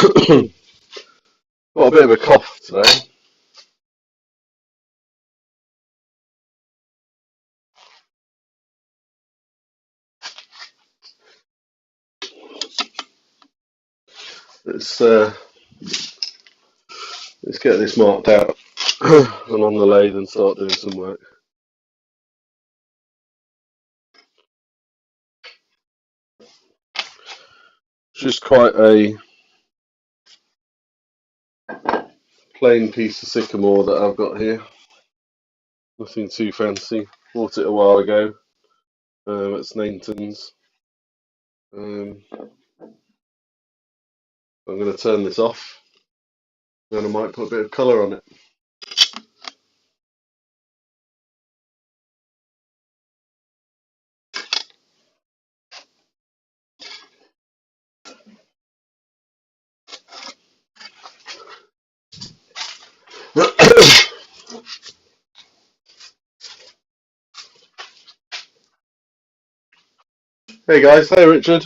Got a bit of a cough today. Let's let's get this marked out and on the lathe and start doing some work. It's just quite a plain piece of sycamore that I've got here. Nothing too fancy. Bought it a while ago at Snainton's. I'm going to turn this off, and I might put a bit of colour on it. Hey guys, hey Richard.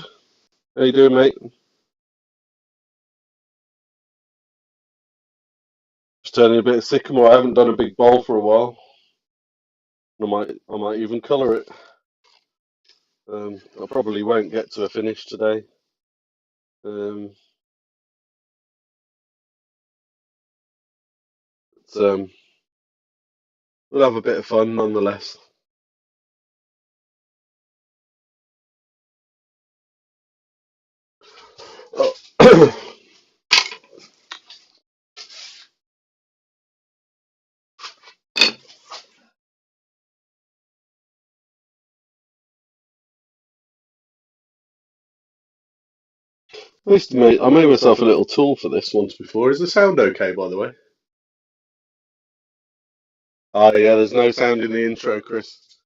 How you doing, mate? Just turning a bit of sycamore. I haven't done a big bowl for a while. I might even colour it. I probably won't get to a finish today. Um, but, we'll have a bit of fun nonetheless. Oh. I made myself a little tool for this once before. Is the sound okay, by the way? Ah, yeah, there's no sound in the intro, Chris.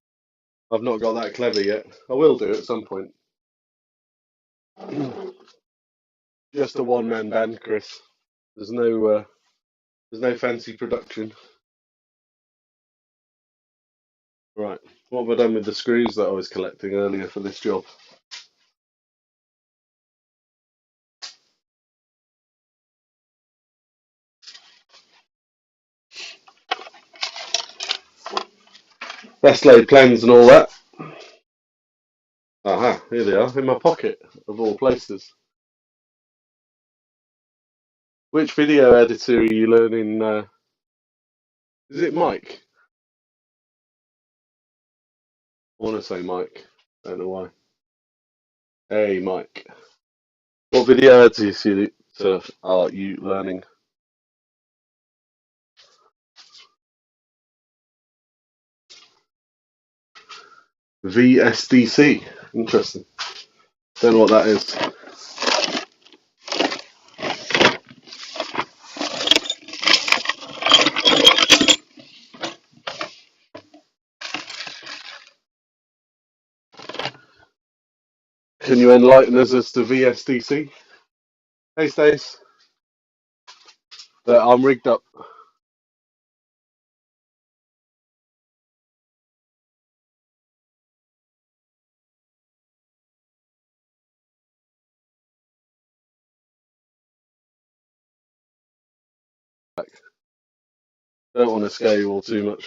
I've not got that clever yet. I will do at some point. Just a one-man band, Chris. There's no fancy production. Right, what have I done with the screws that I was collecting earlier for this job? Best laid plans and all that. Aha, here they are, in my pocket, of all places. Which video editor are you learning? Is it Mike? I want to say Mike. Don't know why. Hey, Mike. What video editor are you learning? VSDC. Interesting. Don't know what that is. Can you enlighten us as to VSDC? Hey, Stace. I'm rigged up. Don't want to scare you all too much.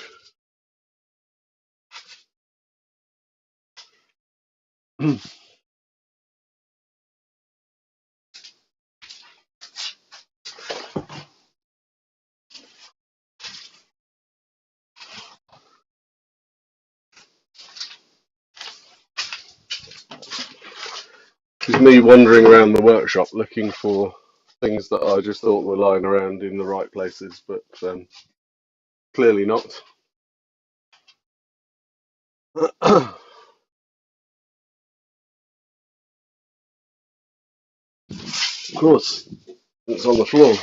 It's me wandering around the workshop looking for things that I just thought were lying around in the right places, but clearly not. Of course, it's on the floor.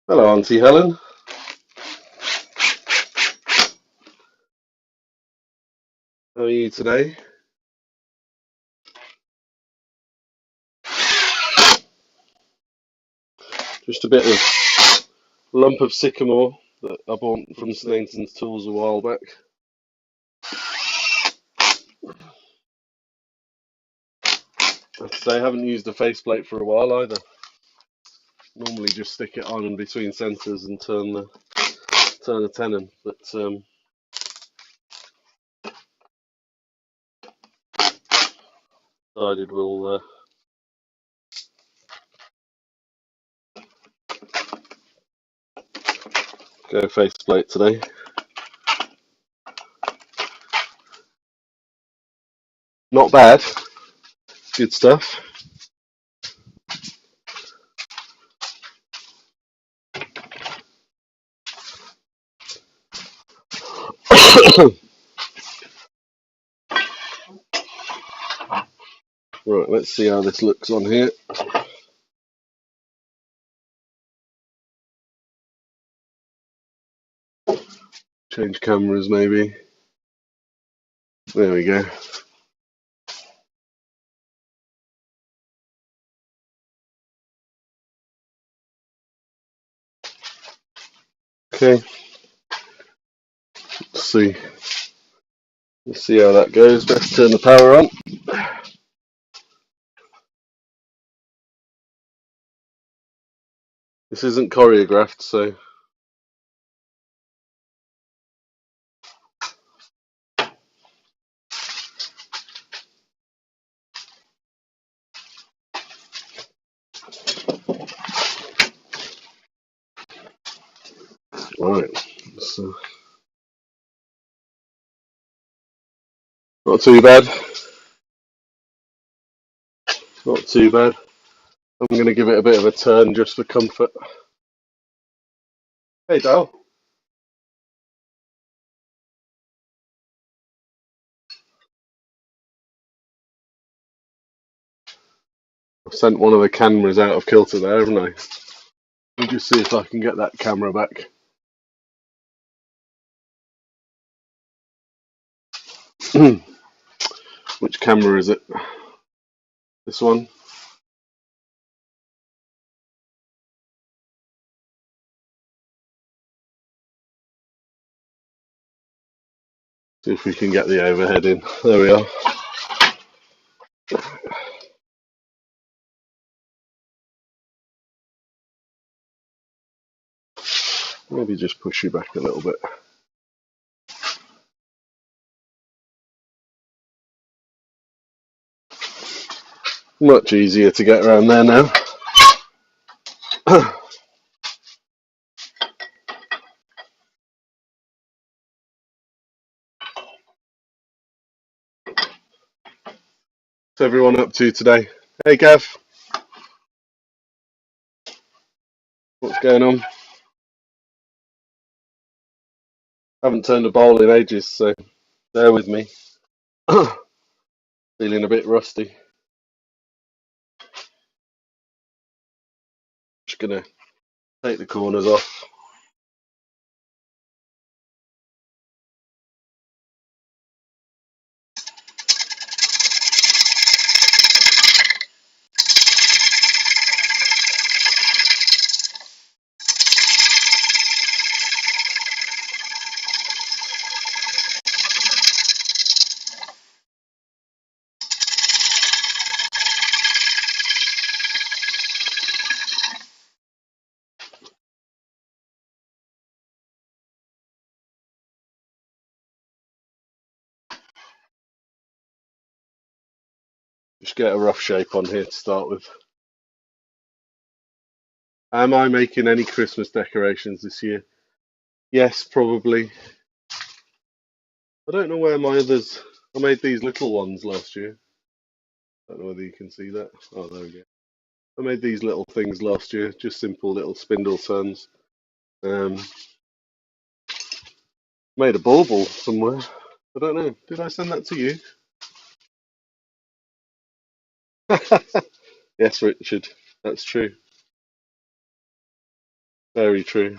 Hello, Auntie Helen. How are you today? Just a bit of lump of sycamore that I bought from Snainton's Tools a while back. say I haven't used a faceplate for a while either. Normally just stick it on in between sensors and turn the tenon, but decided we'll go faceplate today. Not bad, good stuff. Right, let's see how this looks on here. Change cameras maybe. There we go. Okay, let's see. Let's see how that goes. Best turn the power on. This isn't choreographed, so right. So, not too bad. Not too bad. I'm going to give it a bit of a turn just for comfort. Hey, Dal. I've sent one of the cameras out of kilter there, haven't I? Let me just see if I can get that camera back. Which camera is it? This one? See if we can get the overhead in. There we are. Maybe just push you back a little bit. Much easier to get around there now. What's everyone up to today? Hey, Gav. What's going on? Haven't turned a bowl in ages, so bear with me. Feeling a bit rusty. Just gonna take the corners off. Just get a rough shape on here to start with. Am I making any Christmas decorations this year? Yes, probably. I don't know where my others. I made these little ones last year. I don't know whether you can see that. Oh, there we go. I made these little things last year, just simple little spindle turns. Made a bauble somewhere. I don't know. Did I send that to you? Yes, Richard. That's true. Very true.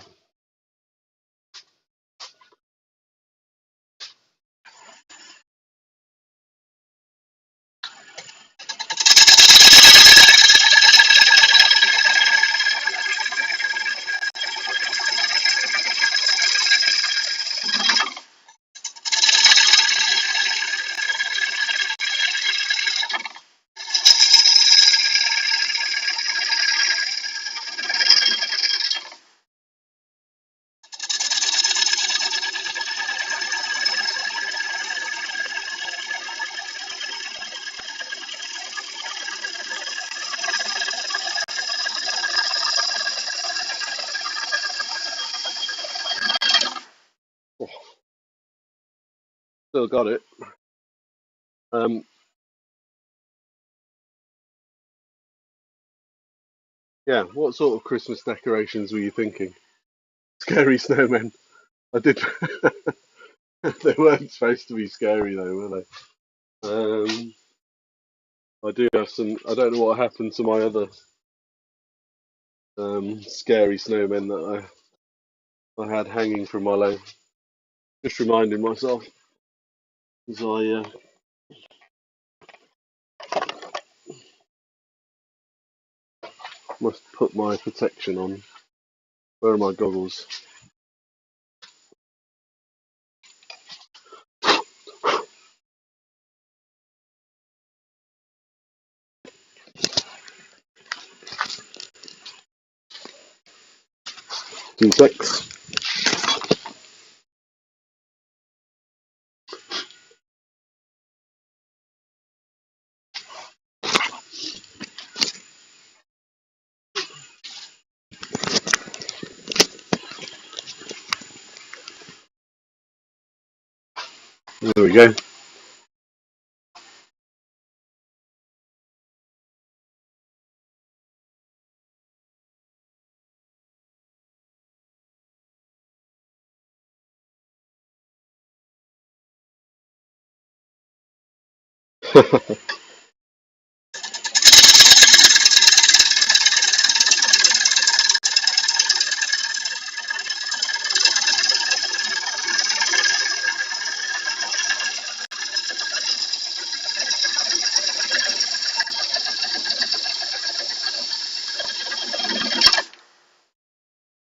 Still got it. Um, yeah. What sort of Christmas decorations were you thinking? Scary snowmen. I did. They weren't supposed to be scary though, were they? I do have some. I don't know what happened to my other scary snowmen that I had hanging from my leg. Just reminding myself as I must put my protection on. Where are my goggles? Two six. There we go.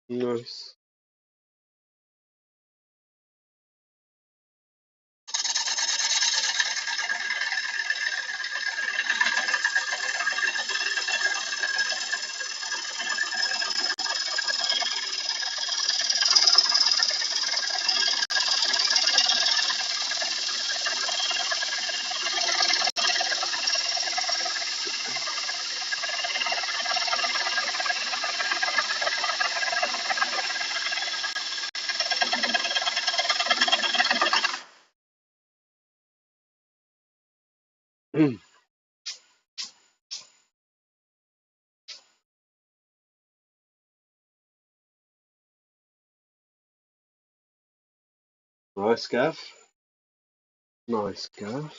Nice. Nice, Gav. Nice, Gav.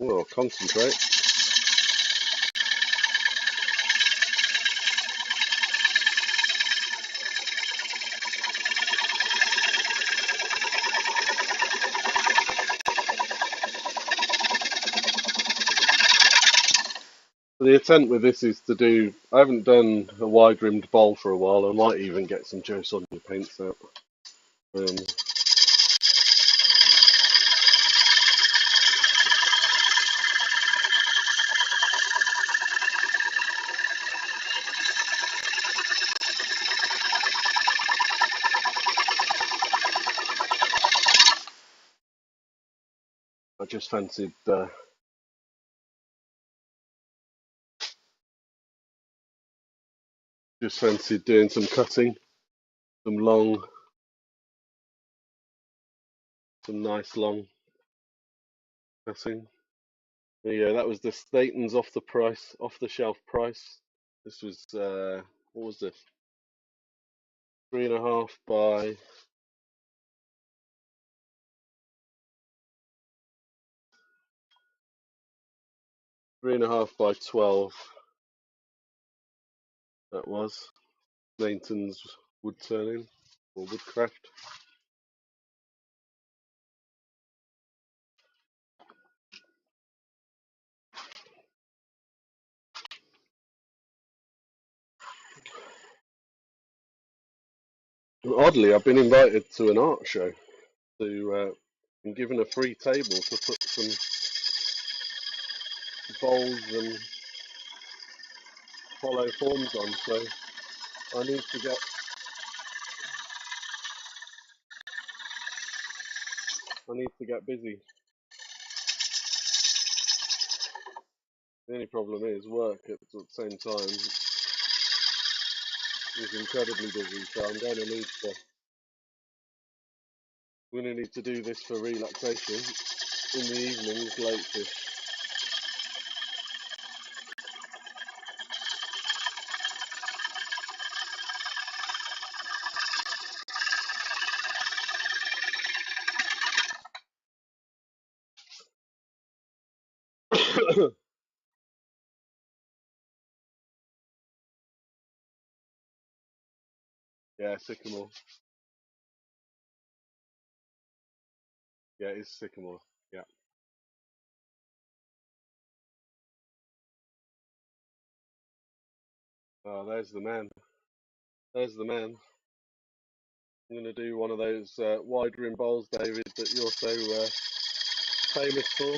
Oh, concentrate. The intent with this is to do. I haven't done a wide rimmed bowl for a while. I might even get some Joe Sonia paints out. Um, I just fancied doing some cutting, some long, some nice long cutting. Yeah, that was the Statons off the shelf price. This was what was this? 3.5 by 3.5 by 12. That was Leighton's wood turning or woodcraft. Oddly, I've been invited to an art show to and given a free table to put some bowls and hollow forms on. So I need to get busy. The only problem is work at the same time. He's incredibly busy, so I'm going to need to do this for relaxation in the evenings, late fish. Yeah, sycamore. Yeah, it's sycamore. Yeah. Oh, there's the man. There's the man. I'm going to do one of those wide rim bowls, David, that you're so famous for.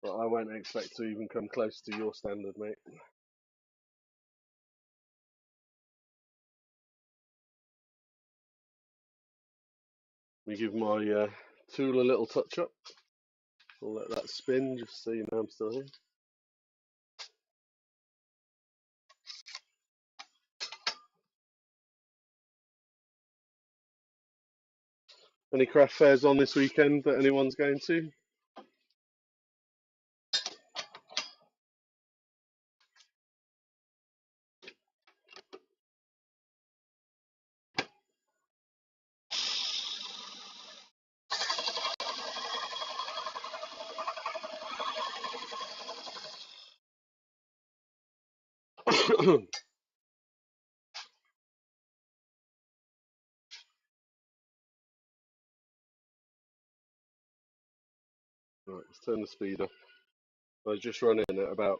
But I won't expect to even come close to your standard, mate. Let me give my tool a little touch up. I'll let that spin just so you know I'm still here. Any craft fairs on this weekend that anyone's going to? Right, let's turn the speed up. I was just running at about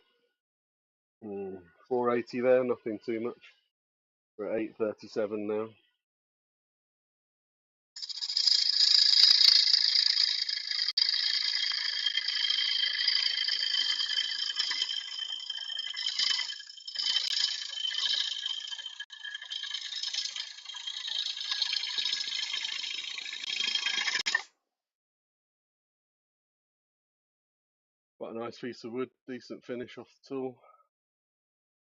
480 there, nothing too much. We're at 837 now. Quite a nice piece of wood, decent finish off the tool.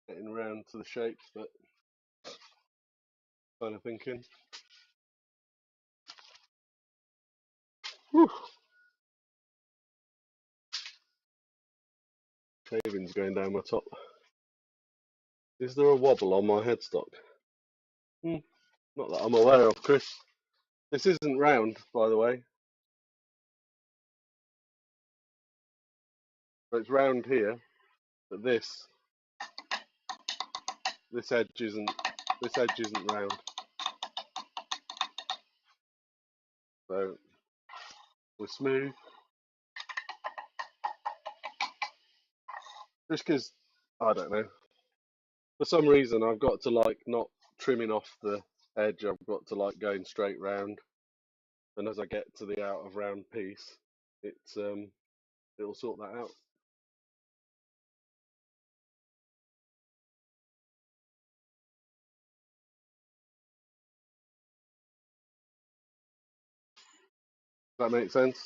Getting round to the shapes, but kind of thinking. Whew. Shaving's going down my top. Is there a wobble on my headstock? Not that I'm aware of, Chris. This isn't round, by the way. But it's round here. But this edge isn't round. So we're smooth. Just because I don't know. For some reason, I've got to like not trimming off the edge. I've got to like going straight round. And as I get to the out of round piece, it'll sort that out. Does that make sense?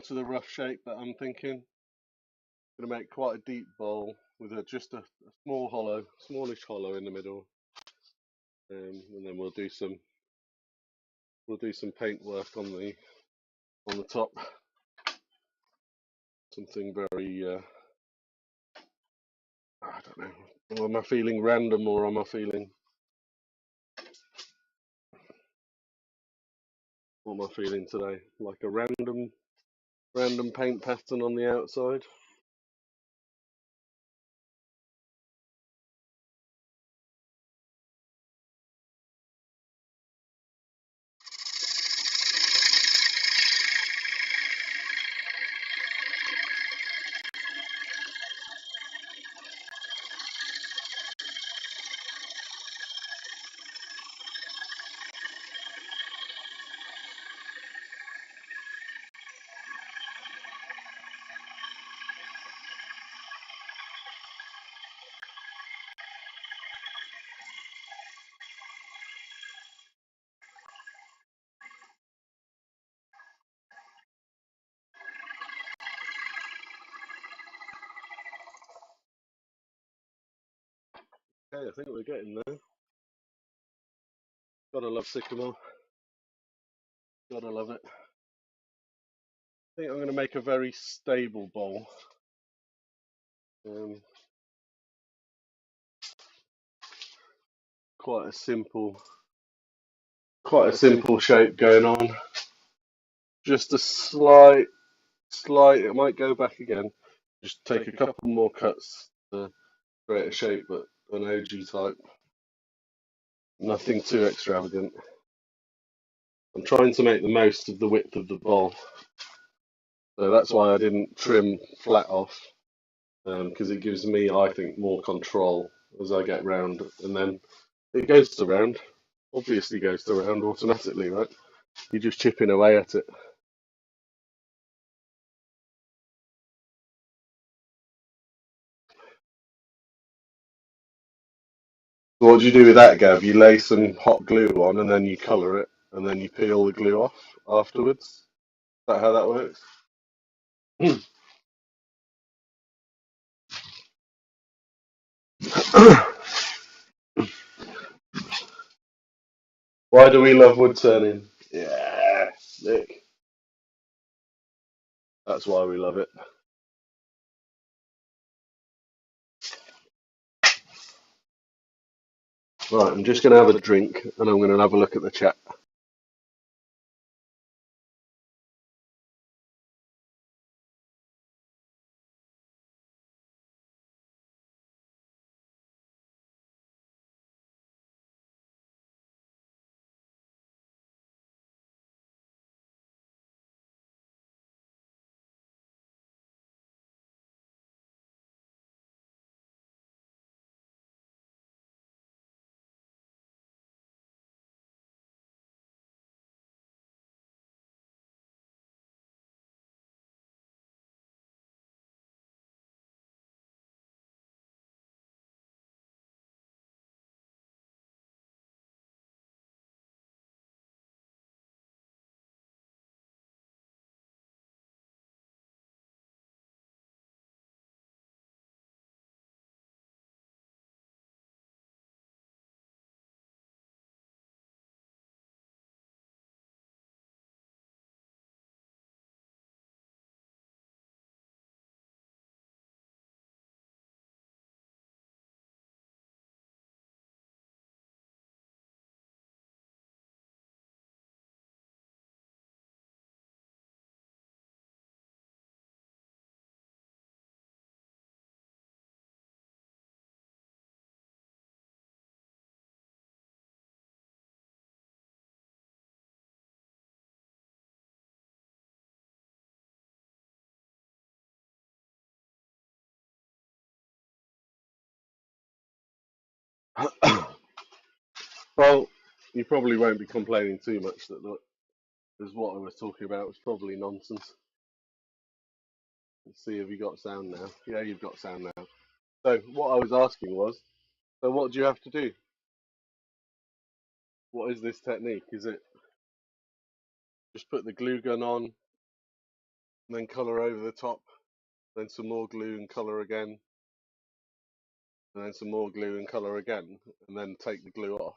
more to the rough shape that I'm thinking. Going to make quite a deep bowl with just a small hollow, smallish hollow in the middle, and then we'll do some paint work on the top. Something very I don't know. Am I feeling random or am I feeling what am I feeling today? Like a random paint pattern on the outside. Okay, I think we're getting there. Gotta love sycamore. Gotta love it. I think I'm going to make a very stable bowl. Um, quite a simple, shape going on. Just a slight. It might go back again. Just take a couple more cuts to create a shape, but an OG type. Nothing too extravagant. I'm trying to make the most of the width of the bowl, so that's why I didn't trim flat off, because it gives me, I think, more control as I get round, and then it goes to round. Obviously, goes to round automatically, right? You're just chipping away at it. So what do you do with that, Gav? You lay some hot glue on, and then you colour it, and then you peel the glue off afterwards. Is that how that works? Why do we love wood turning? Yeah, sick. That's why we love it. Right, I'm just going to have a drink, and I'm going to have a look at the chat. Well, you probably won't be complaining too much that what I was talking about was probably nonsense. Let's see if you got sound now. Yeah, you've got sound now. So what I was asking was, so what do you have to do? What is this technique? Is it just put the glue gun on, and then colour over the top, then some more glue and colour again, and then some more glue and colour again, and then take the glue off.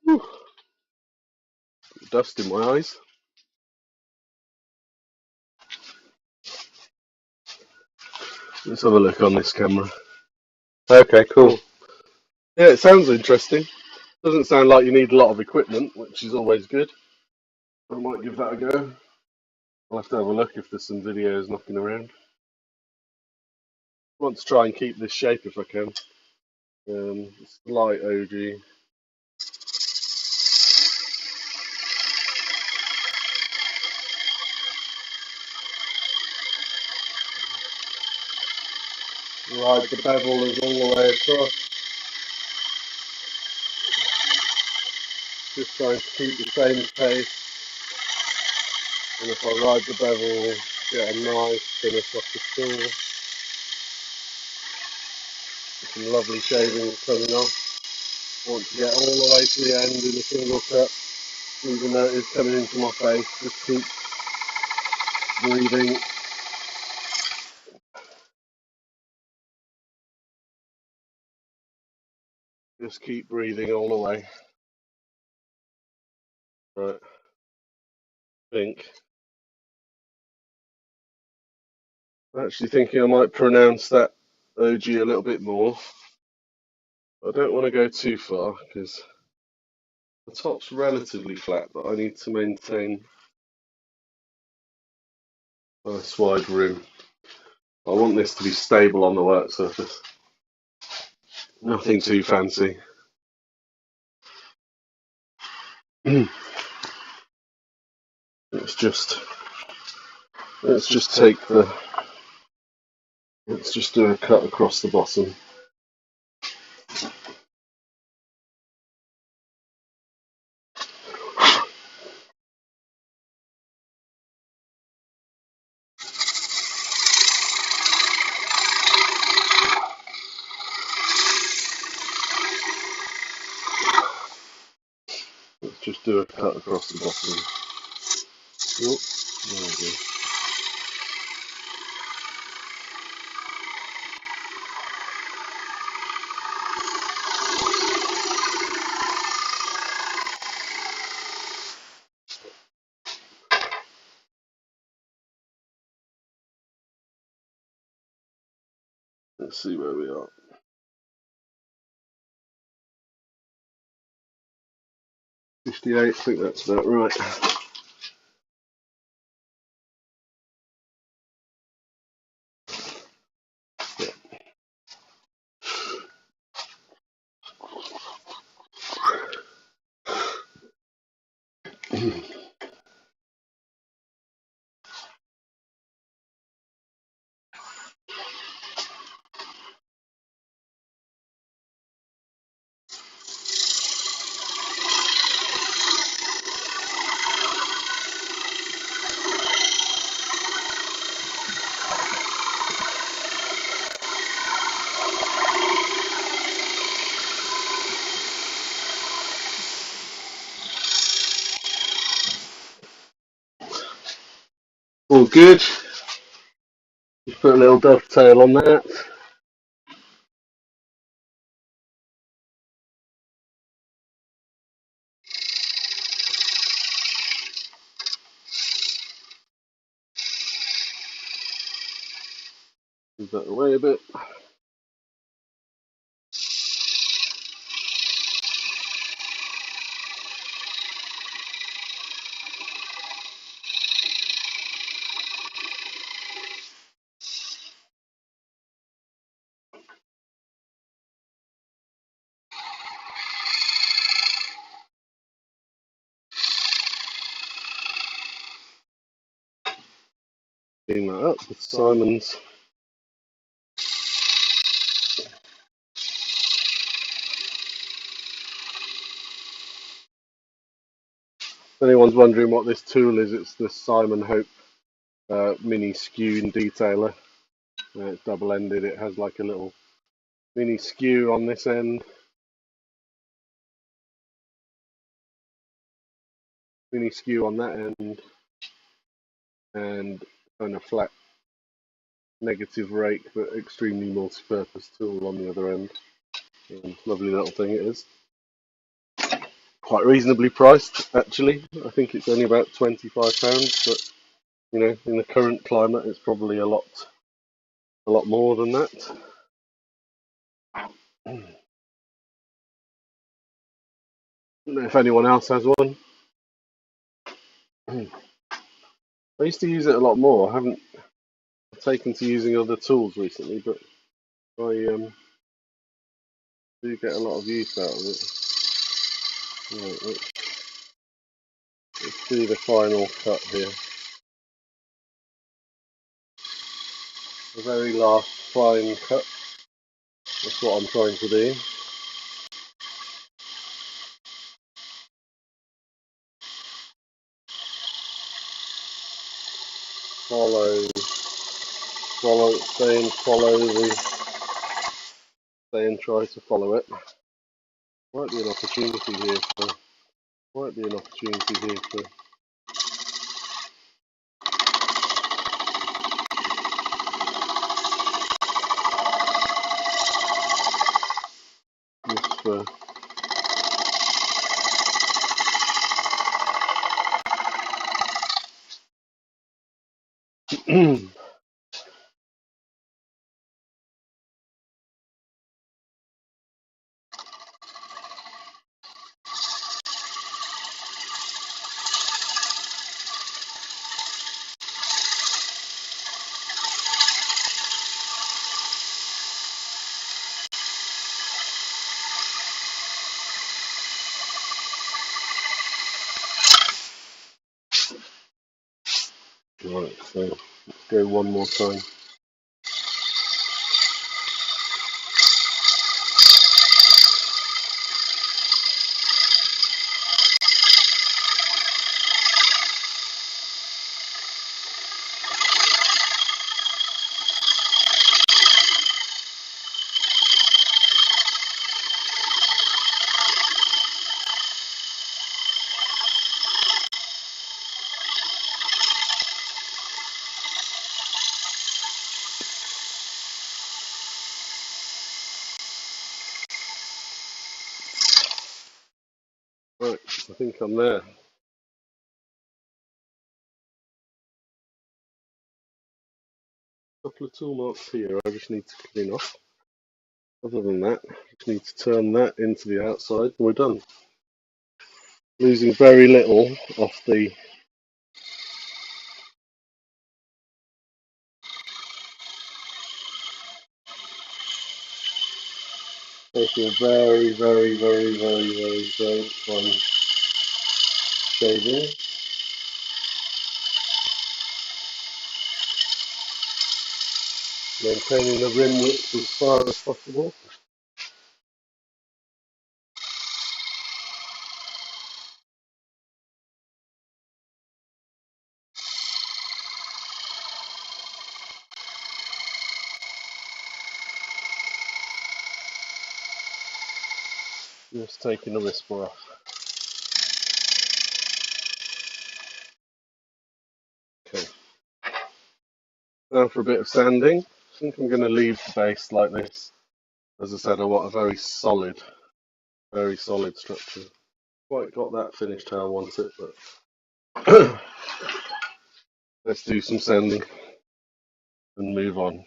Whew. Dust in my eyes. Let's have a look on this camera. Okay, cool. Yeah, it sounds interesting. Doesn't sound like you need a lot of equipment, which is always good. I might give that a go. I'll have to have a look if there's some videos knocking around. I want to try and keep this shape if I can. Slight OG. Ride the bevel is all the way across. Just trying to keep the same pace. And if I ride the bevel, get a nice finish off the tool. Some lovely shavings coming off. Want to get all the way to the end in a single cut, even though it is coming into my face. Just keep breathing. Just keep breathing all the way. Right. Think. I'm actually thinking I might pronounce that OG a little bit more. I don't want to go too far because the top's relatively flat, but I need to maintain a nice wide rim. I want this to be stable on the work surface. Nothing too fancy. Let's just take the let's just do a cut across the bottom. Let's just do a cut across the bottom. Oh, there we go. Let's see where we are. 58, I think that's about right. All good. Just put a little dovetail on that. Move that away a bit. Clean that up with Simon's If anyone's wondering what this tool is, it's the Simon Hope mini skew and detailer. It's double-ended. It has like a little mini skew on this end, mini skew on that end, and kind of flat negative rake, but extremely multi-purpose tool on the other end. Lovely little thing it is. Quite reasonably priced, actually. I think it's only about £25, but you know, in the current climate, it's probably a lot more than that. I don't know if anyone else has one. I used to use it a lot more. I haven't taken to using other tools recently, but I do get a lot of use out of it. Right, let's do the final cut here. The very last fine cut. That's what I'm trying to do. Stay and try to follow it. Might be an opportunity here for just for right, so let's go one more time. Right, I think I'm there. A couple of tool marks here I just need to clean off. Other than that, I just need to turn that into the outside and we're done. Losing very little off the taking very fine shaving. Maintaining the rim width as far as possible. Just taking the whisper off. Okay. Now for a bit of sanding. I think I'm going to leave the base like this. As I said, I want a very solid structure. Quite got that finished how I want it, but let's do some sanding and move on.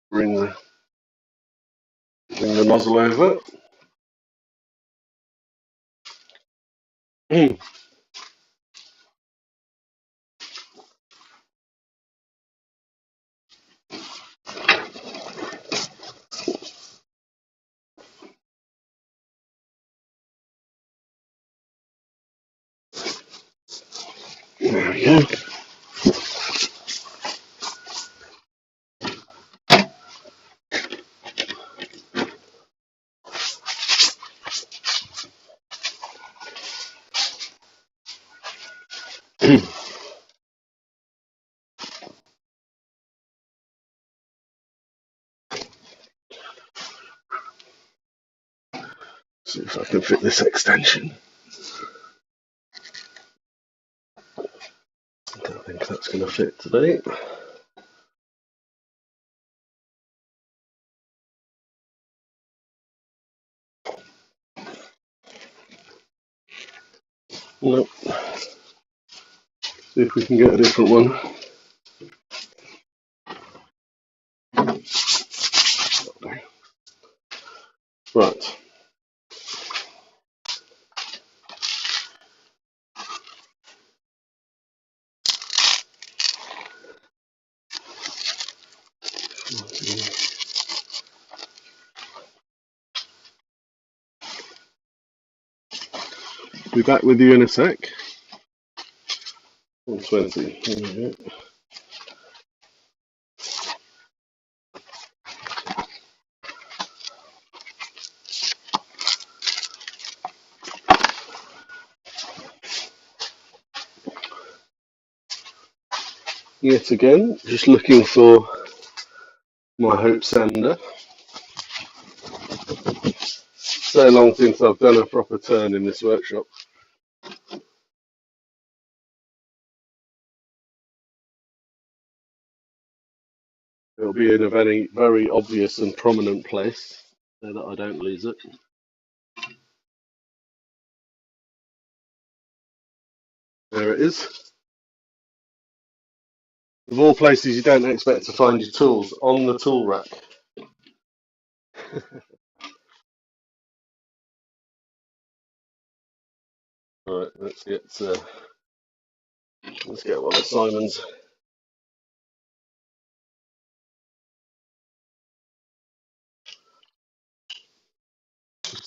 bring the nozzle over. There we go. See if I can fit this extension. I don't think that's going to fit today. Nope. See if we can get a different one. Right. Be back with you in a sec. 120. Here we go. Yet again, just looking for my hope sander. So long since I've done a proper turn in this workshop. It'll be in a very, very obvious and prominent place so that I don't lose it. There it is. Of all places you don't expect to find your tools, on the tool rack. Alright, let's get one of Simon's.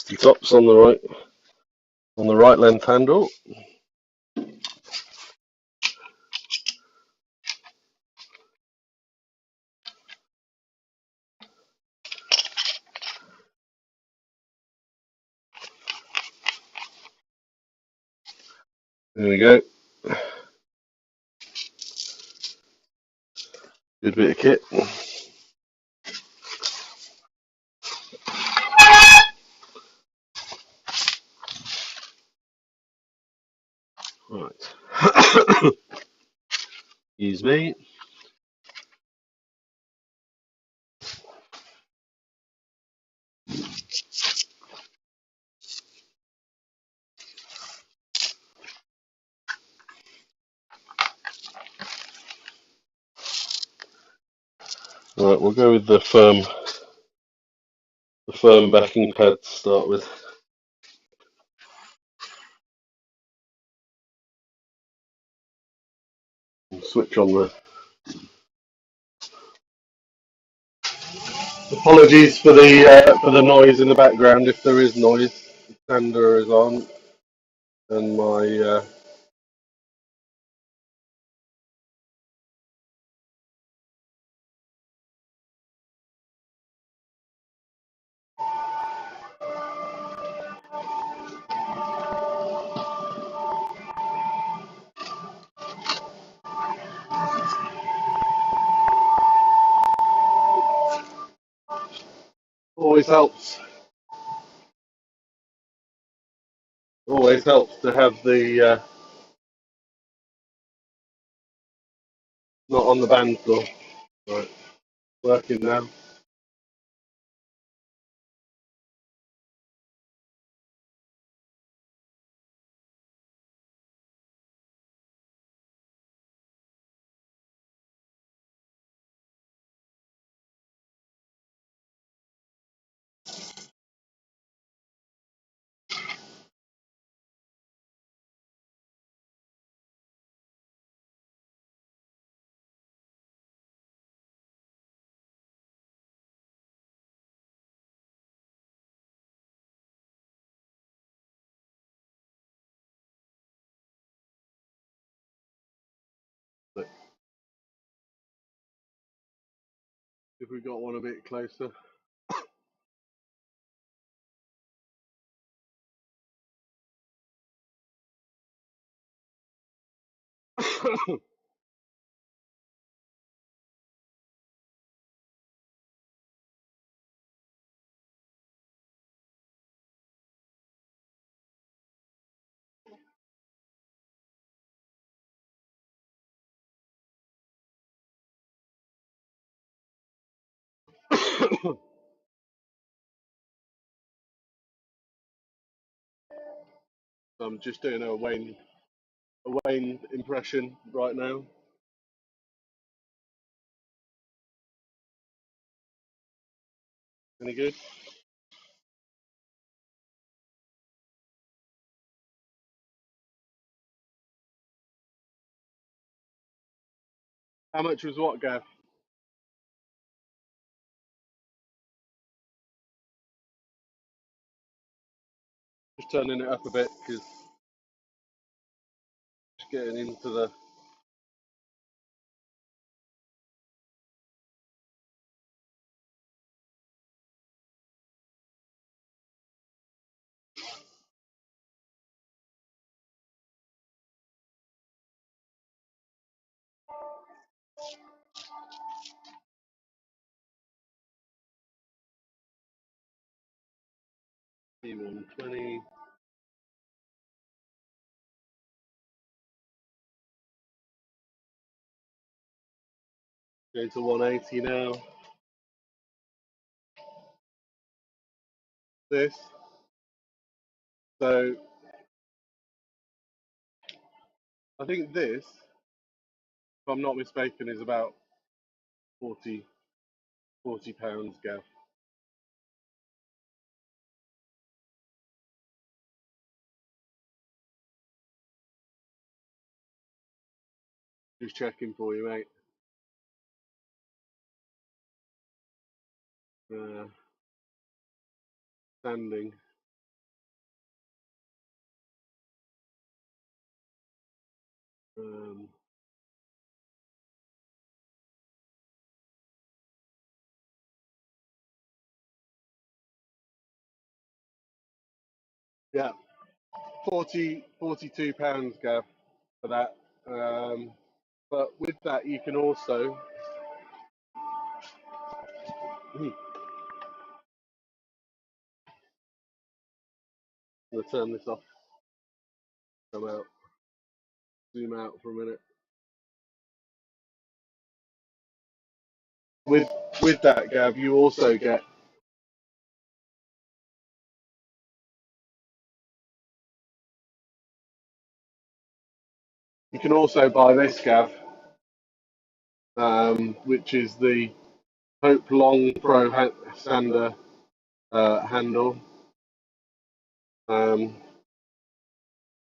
The top's on the right length handle. There we go. Good bit of kit. Right. Excuse me. Right, we'll go with the firm backing pad to start with. We'll switch on the. Apologies for the noise in the background if there is noise. The sander is on, and my always helps. Always helps to have the not on the band floor. Right, working now. But if we got one a bit closer. I'm just doing a Wayne impression right now. Any good? How much was what, Gav? Just turning it up a bit because just getting into the 120. Going to 180 now. This. So I think this, if I'm not mistaken, is about 40 pounds, Gav. Just checking for you, mate. Standing. Um, yeah, 42 pounds, Gav, for that. But with that, you can also. I'm gonna turn this off. Come out. Zoom out for a minute. With that, Gav, you also get. You can also buy this, Gav, which is the Hope Long Pro Sander handle. Um,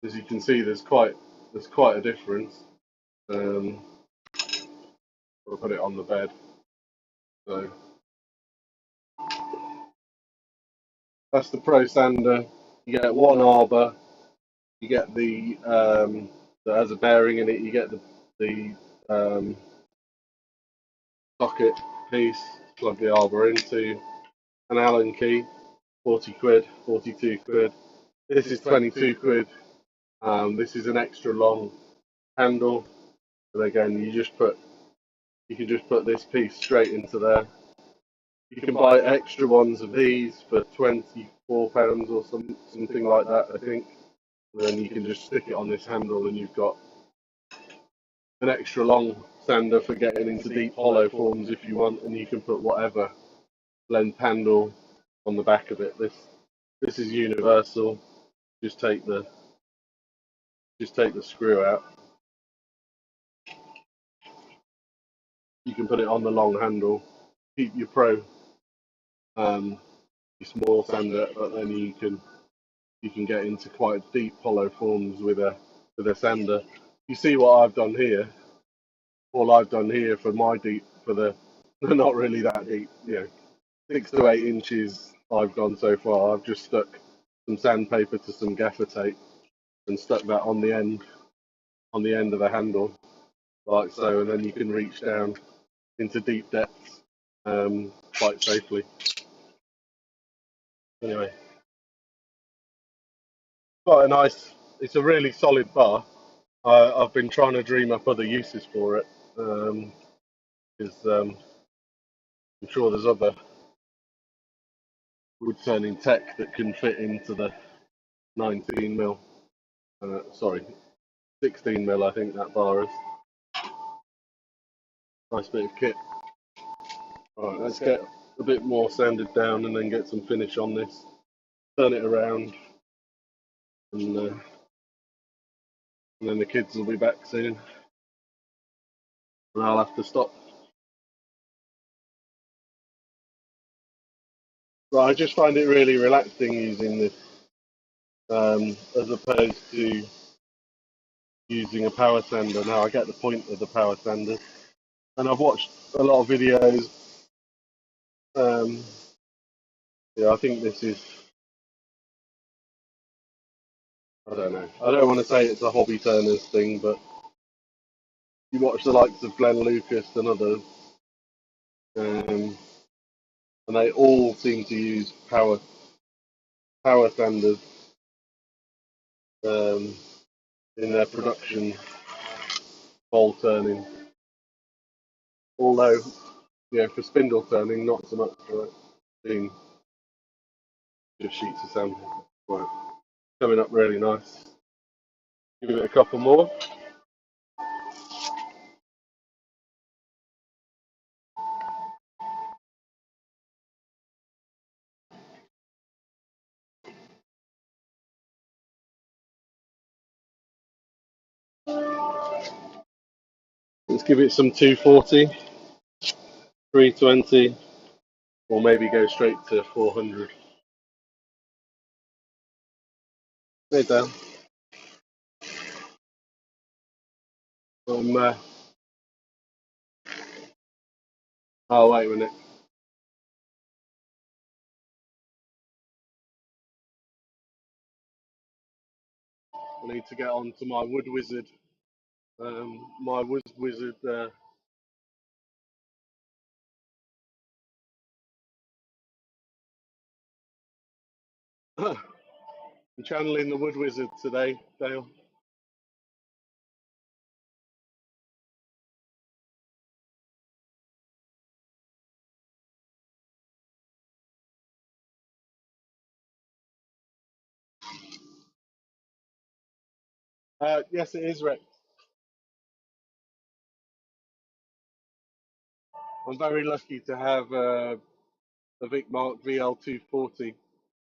as you can see, there's quite a difference. I'll put it on the bed. So that's the Pro Sander. You get one arbor. You get the that has a bearing in it. You get the socket piece to plug the arbor into. An Allen key, 40 quid, 42 quid. This is 22 quid. This is an extra long handle. And again, you can just put this piece straight into there. You can buy extra ones of these for £24 or something like that, I think. And then you can just stick it on this handle, and you've got an extra long sander for getting into deep hollow forms if you want, and you can put whatever length handle on the back of it. This is universal. Just take the screw out. You can put it on the long handle. Keep your pro your small sander, but then you can get into quite deep hollow forms with a sander. You see what I've done here? All I've done here for my deep for the they're not really that deep, 6 to 8 inches I've gone so far. I've just stuck some sandpaper to some gaffer tape and stuck that on the end of the handle like so, and then you can reach down into deep depths quite safely. Anyway, quite a nice. It's a really solid bar. I've been trying to dream up other uses for it, because I'm sure there's other wood turning tech that can fit into the 19 mil. Sorry, 16 mil. I think that bar is. Nice bit of kit. All right, let's get a bit more sanded down and then get some finish on this. Turn it around, and then the kids will be back soon, and I'll have to stop. But I just find it really relaxing using this, as opposed to using a power sander. Now I get the point of the power sander, and I've watched a lot of videos. Um, yeah, I think this is. I don't know. I don't want to say it's a hobby turners thing, but you watch the likes of Glenn Lucas and others, um, and they all seem to use power sanders, um, in their production bowl turning. Although, yeah, for spindle turning, not so much, right? Being just sheets of sand. Right, coming up really nice. Give it a couple more. Let's give it some 240, 320, or maybe go straight to 400. Hey Dan, um, oh wait a minute, I need to get on to my wood wizard. My wood wizard. I'm channeling the wood wizard today, Dale. Yes, it is Rex. I'm very lucky to have a Vic Mark VL240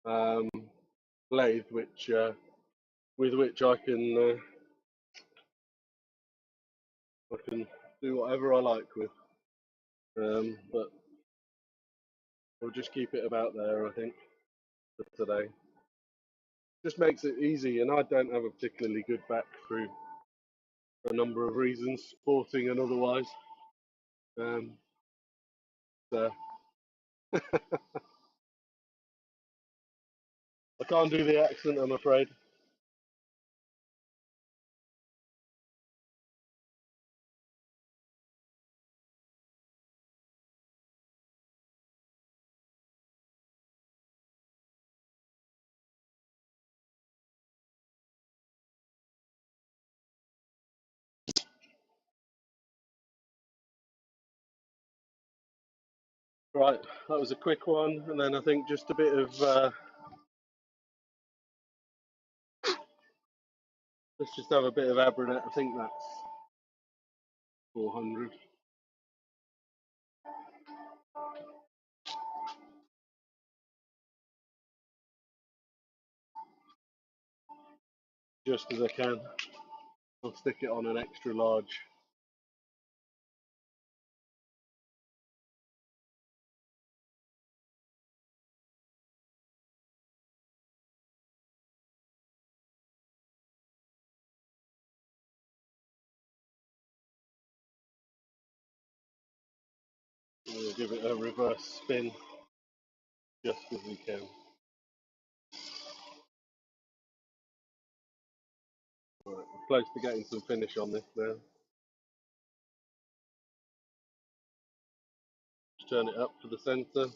um, lathe, which with which I can do whatever I like with. But we'll just keep it about there, I think, for today. Just makes it easy, and I don't have a particularly good back through a number of reasons, sporting and otherwise. Um, so I can't do the accent, I'm afraid. Right, that was a quick one, and then I think just a bit of let's just have a bit of Abranet. I think that's 400, just as I can. I'll stick it on an extra large. We'll give it a reverse spin just as we can. Right, we're close to getting some finish on this now. Just turn it up to the centre.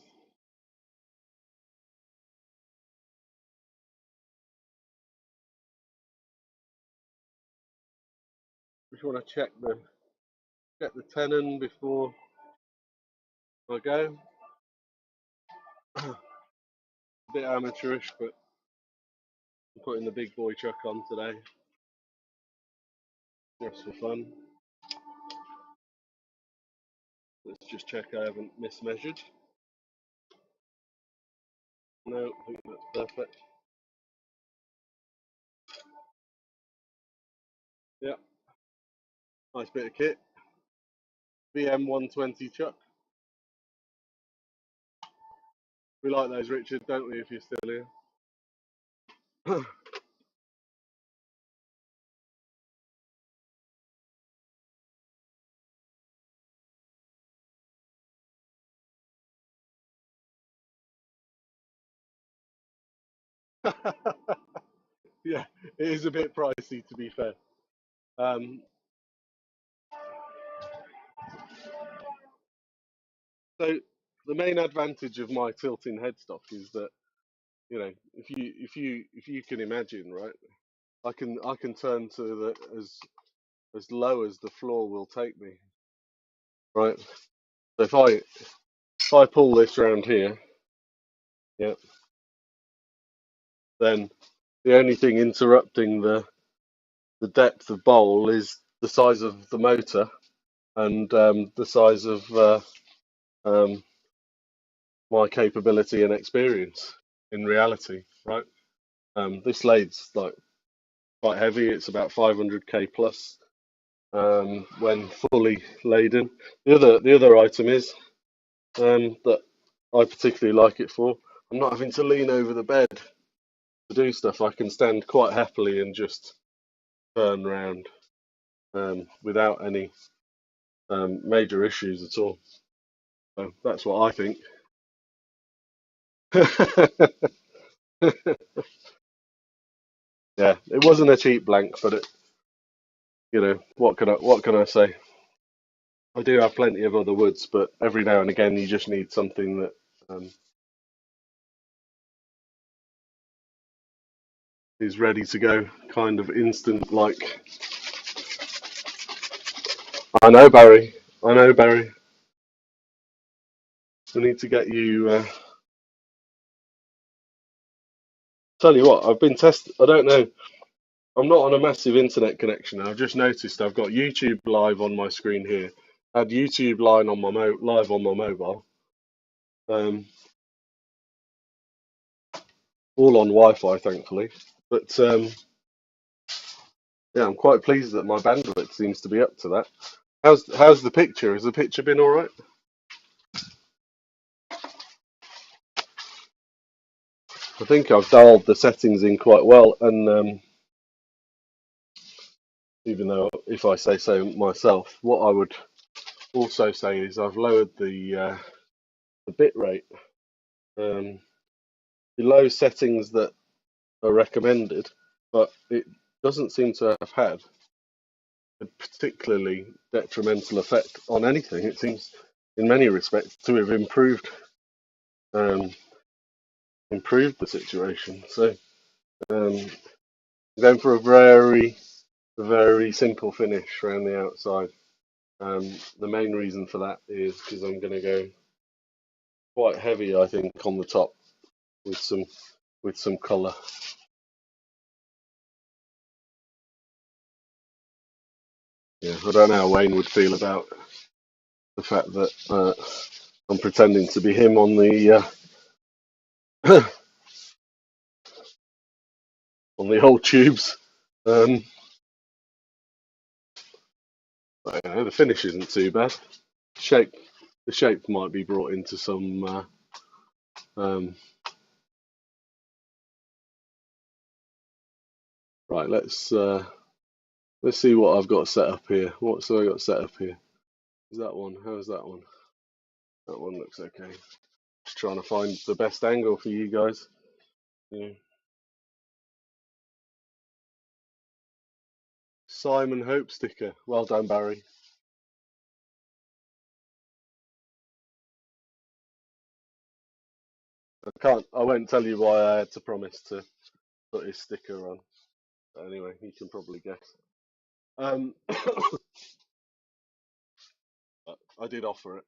Just want to check the tenon before I go. A bit amateurish, but I'm putting the big boy chuck on today, just for fun. Let's just check I haven't mismeasured. No, I think that's perfect. Yeah, nice bit of kit. VM 120 chuck. We like those, Richard, don't we, if you're still here? Yeah, it is a bit pricey, to be fair. Um, so the main advantage of my tilting headstock is that, you know, if you can imagine, right, I can turn to the as low as the floor will take me, right. So if I pull this round here, yeah, then the only thing interrupting the depth of bowl is the size of the motor and the size of um, my capability and experience in reality, right? This lade's like quite heavy. It's about 500k plus when fully laden. The other item is that I particularly like it for. I'm not having to lean over the bed to do stuff. I can stand quite happily and just turn round without any major issues at all. So that's what I think. Yeah, it wasn't a cheap blank, but what can I say? I do have plenty of other woods, but every now and again you just need something that um, is ready to go, kind of instant. Like I know Barry, I know Barry. We need to get you. Tell you what, I've been tested. I don't know. I'm not on a massive internet connection. I've just noticed I've got YouTube live on my screen here. I had YouTube line on my live on my mobile. Um, all on Wi-Fi, thankfully. But yeah, I'm quite pleased that my bandwidth seems to be up to that. How's the picture? Has the picture been all right? I think I've dialed the settings in quite well, and even though if I say so myself, what I would also say is I've lowered the bit rate um, below settings that are recommended, but it doesn't seem to have had a particularly detrimental effect on anything. It seems, in many respects, to have um, improved the situation. So um, I'm going for a very simple finish around the outside. The main reason for that is because I'm going to go quite heavy, I think, on the top with some colour. Yeah, I don't know how Wayne would feel about the fact that I'm pretending to be him on the on the old tubes. Um, but, the finish isn't too bad. Shape the shape might be brought into some. Um, right, let's see what I've got set up here. What's I got set up here? Is that one? How's that one? That one looks okay. Just trying to find the best angle for you guys. Yeah. Simon Hope sticker. Well done, Barry. I won't tell you why I had to promise to put his sticker on. But anyway, you can probably guess. Um, I did offer it.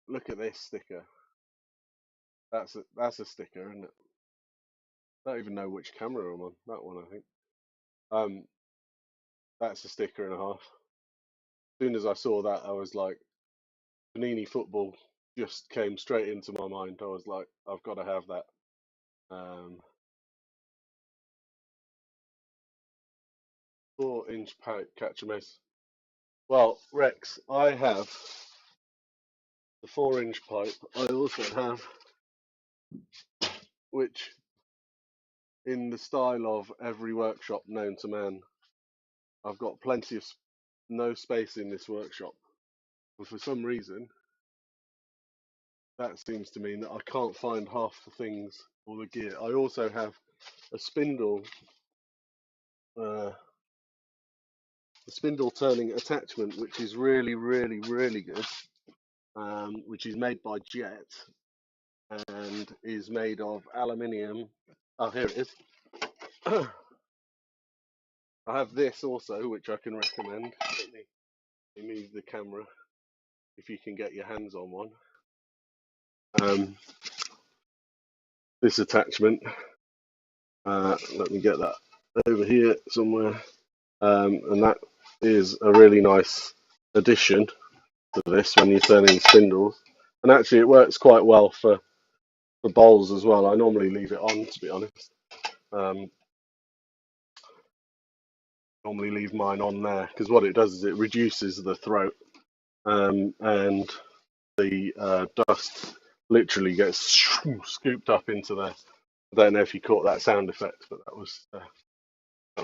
Look at this sticker. That's a sticker, isn't it? I don't even know which camera I'm on. That one, I think. Um, that's a sticker and a half. As soon as I saw that, I was like, Panini football just came straight into my mind. I was like, I've got to have that. Um, 4-inch pipe catch a miss. Well, Rex, I have the 4-inch pipe. I also have, which in the style of every workshop known to man, I've got plenty of no space in this workshop. And for some reason, that seems to mean that I can't find half the things or the gear. I also have a spindle, uh, a spindle turning attachment, which is really, really, really good, which is made by Jet and is made of aluminium. Oh, here it is. I have this also, which I can recommend. Let me move the camera if you can get your hands on one. Um, this attachment, let me get that over here somewhere. And that is a really nice addition to this when you're turning spindles. And actually, it works quite well for bowls as well. I normally leave it on, to be honest. Um, Normally leave mine on there because what it does is it reduces the throat, and the dust literally gets scooped up into there. I don't know if you caught that sound effect, but that was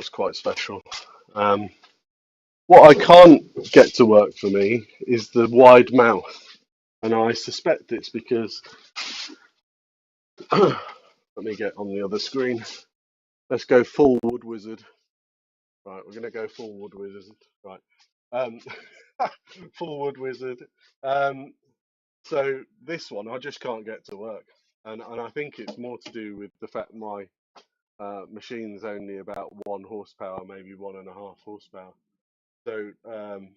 quite special. Um, what I can't get to work for me is the wide mouth, and I suspect it's because let me get on the other screen. Let's go full wood wizard. Right, we're gonna go full wood wizard. Right, um, full wood wizard. Um, so this one I just can't get to work, and I think it's more to do with the fact my machine's only about 1 horsepower, maybe 1.5 horsepower. So, um,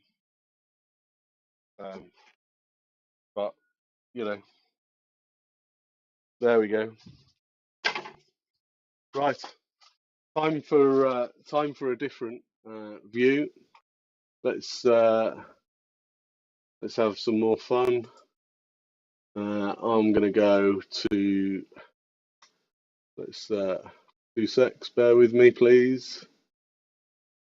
but you know, there we go. Right, time for a different view. Let's uh, let's have some more fun. I'm gonna go to let's 2 secs. Bear with me, please.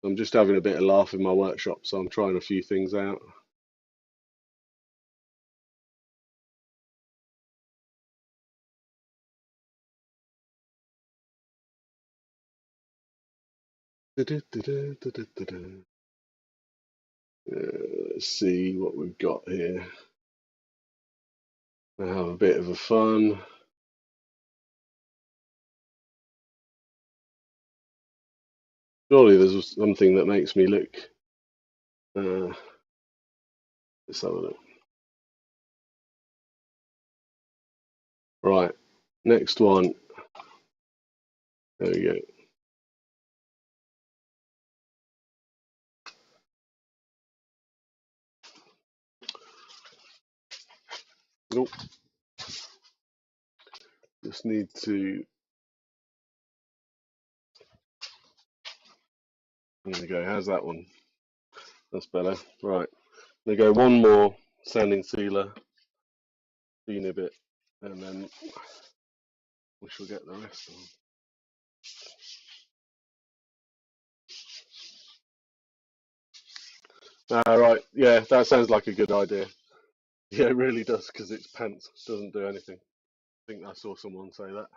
I'm just having a bit of laugh in my workshop, so I'm trying a few things out. Let's see what we've got here. I have a bit of a fun. Surely there's something that makes me look. Uh, let's have a look. Right, next one. There we go. Nope. Just need to. There we go. How's that one? That's better. Right. There go one more sanding sealer, bit, and then we shall get the rest on. Right. Yeah, that sounds like a good idea. Yeah, it really does because it's pants. Doesn't do anything. I think I saw someone say that.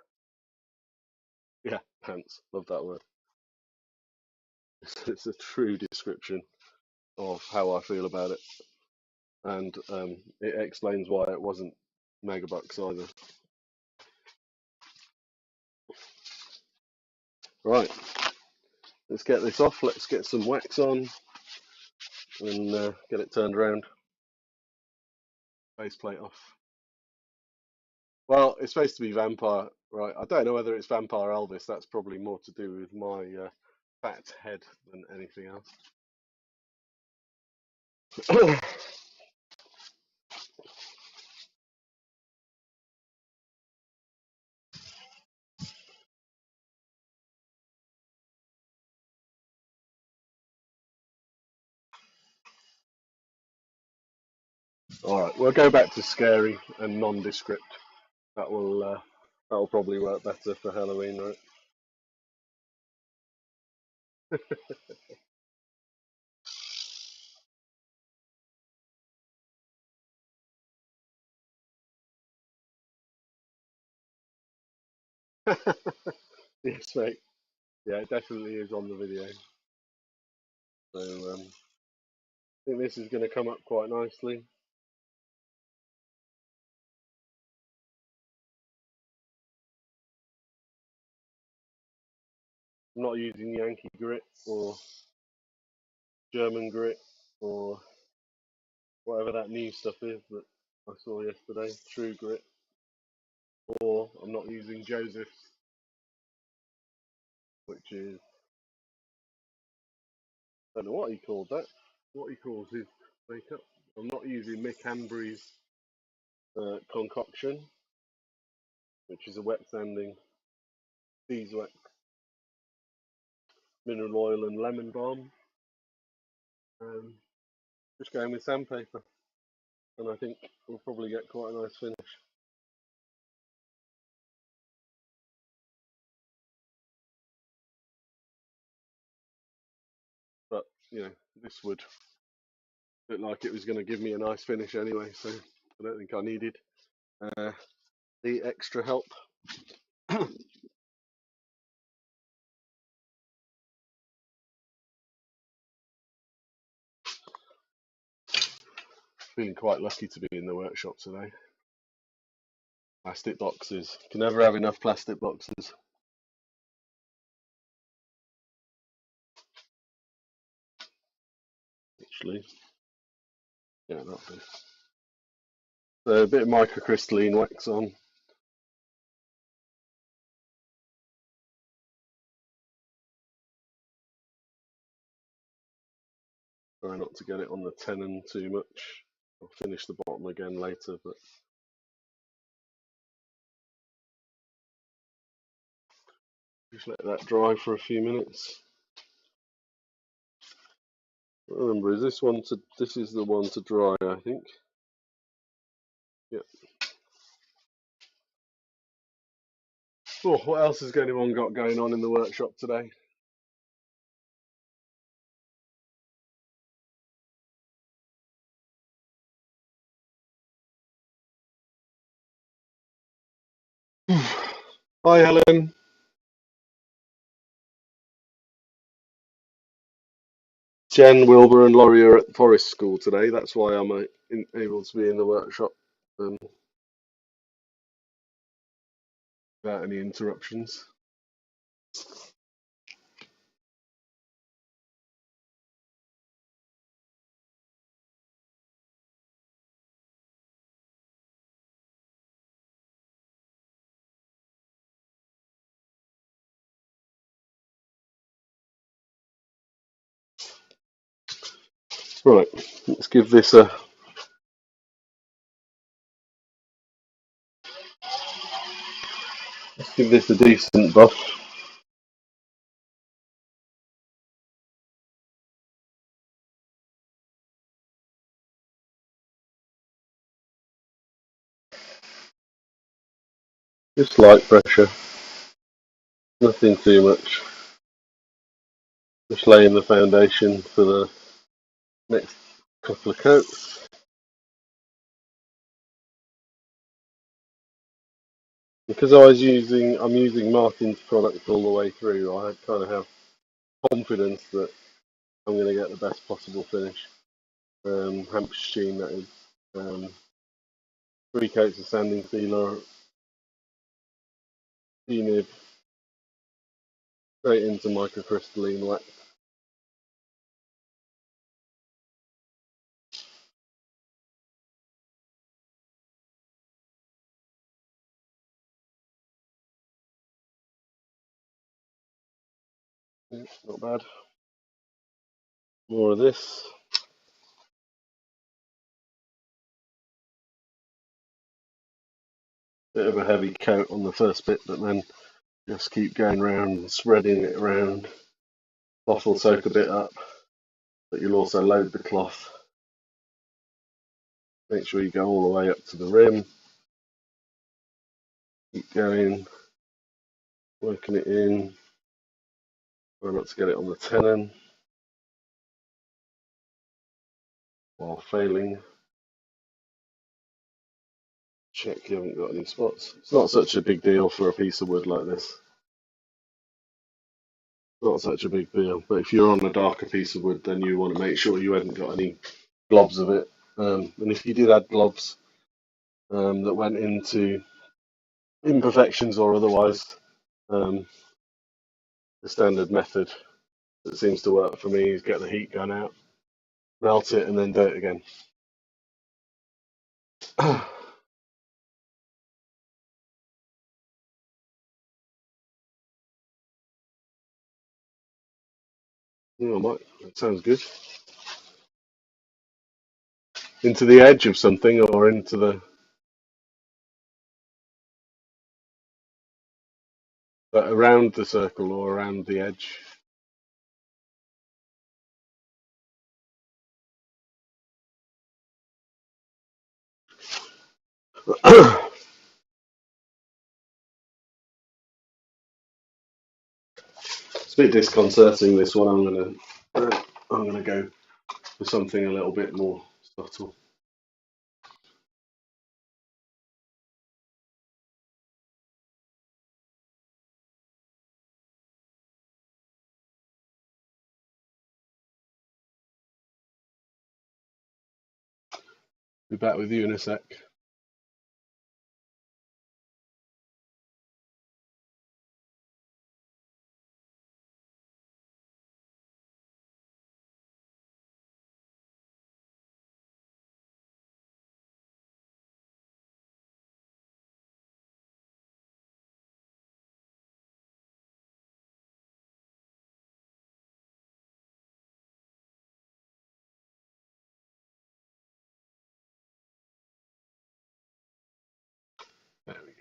Yeah, pants. Love that word. It's a true description of how I feel about it, and it explains why it wasn't megabucks either. Right, let's get this off. Let's get some wax on and get it turned around. Faceplate off. Well, it's supposed to be vampire, right? I don't know whether it's vampire Elvis. That's probably more to do with my fat head than anything else. All right, we'll go back to scary and nondescript. That'll probably work better for Halloween, right? Yes, mate. Yeah, it definitely is on the video. So I think this is going to come up quite nicely. I'm not using Yankee grit or German grit or whatever that new stuff is that I saw yesterday, True Grit, or I'm not using Joseph's, which is, I don't know what he called that, what he calls his makeup. I'm not using Mick Ambry's concoction, which is a wet sanding beeswax, mineral oil, and lemon balm. Just going with sandpaper, and I think we'll probably get quite a nice finish. But you know, this would look like it was going to give me a nice finish anyway, so I don't think I needed uh, the extra help. Feeling quite lucky to be in the workshop today. Plastic boxes. Can never have enough plastic boxes. Actually, yeah, that'll do. So a bit of microcrystalline wax on. Try not to get it on the tenon too much. I'll finish the bottom again later, but just let that dry for a few minutes. Remember, is this one to? This is the one to dry, I think. Yeah. Oh, what else has anyone got going on in the workshop today? Hi, Helen. Jen, Wilbur, and Laurie are at Forest School today. That's why I'm able to be in the workshop without any interruptions. Right, let's give this a decent buff. Just light pressure, nothing too much. Just laying the foundation for the next couple of coats. Because I'm using Martin's product all the way through, I kind of have confidence that I'm going to get the best possible finish. Hampshire sheen, that is. 3 coats of sanding sealer, nib, straight into microcrystalline wax. Yeah, not bad. More of this. Bit of a heavy coat on the first bit, but then just keep going around and spreading it around. Cloth will soak a bit up, but you'll also load the cloth. Make sure you go all the way up to the rim. Keep going, working it in. Try not to get it on the tenon while failing. Check you haven't got any spots. It's not such a big deal for a piece of wood like this. Not such a big deal. But if you're on a darker piece of wood, then you want to make sure you hadn't got any globs of it. And if you did add globs that went into imperfections or otherwise, um, the standard method that seems to work for me is get the heat gun out, melt it, and then do it again. That sounds good. Into the edge of something or into the around the circle or around the edge. It's a bit disconcerting, this one. I'm gonna go for something a little bit more subtle. Be back with you in a sec. There we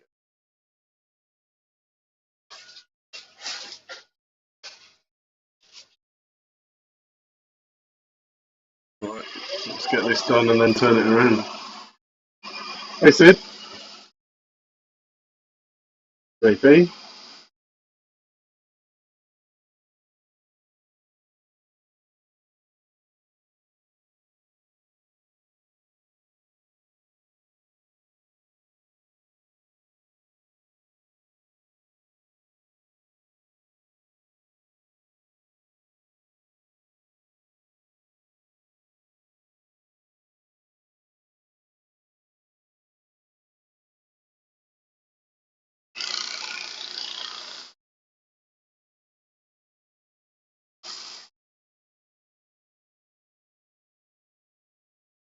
go. Right, let's get this done and then turn it around. Hey Sid, JP.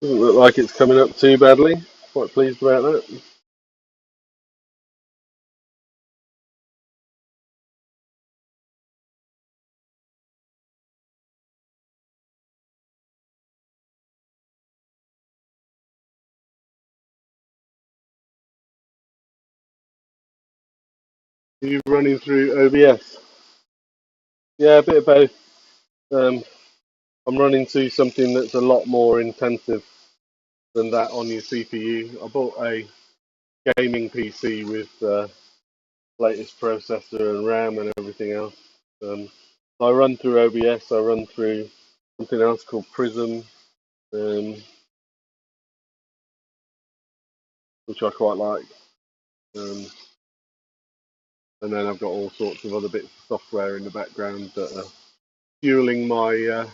Doesn't look like it's coming up too badly. Quite pleased about that. Are you running through OBS? Yeah, a bit of both. Um, I'm running to something that's a lot more intensive than that on your CPU. I bought a gaming PC with latest processor and RAM and everything else. So I run through OBS. I run through something else called Prism, um, which I quite like. Um, and then I've got all sorts of other bits of software in the background that are fueling my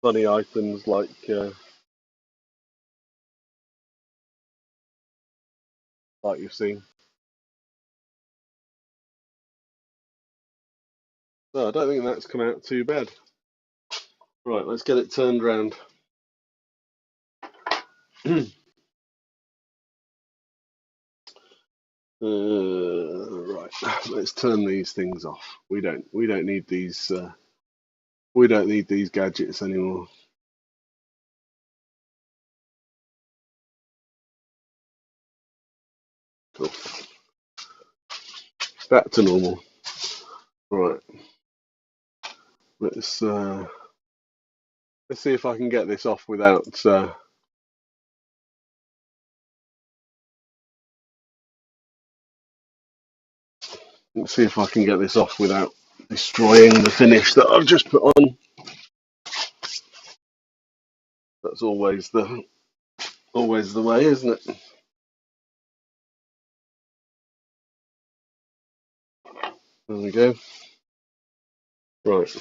funny items like you've seen. So I don't think that's come out too bad. Right, let's get it turned around. Right, let's turn these things off. We don't need these we don't need these gadgets anymore. Cool. Back to normal. Right. Let's see if I can get this off without. Let's see if I can get this off without destroying the finish that I've just put on. That's always the way, isn't it? There we go. Right.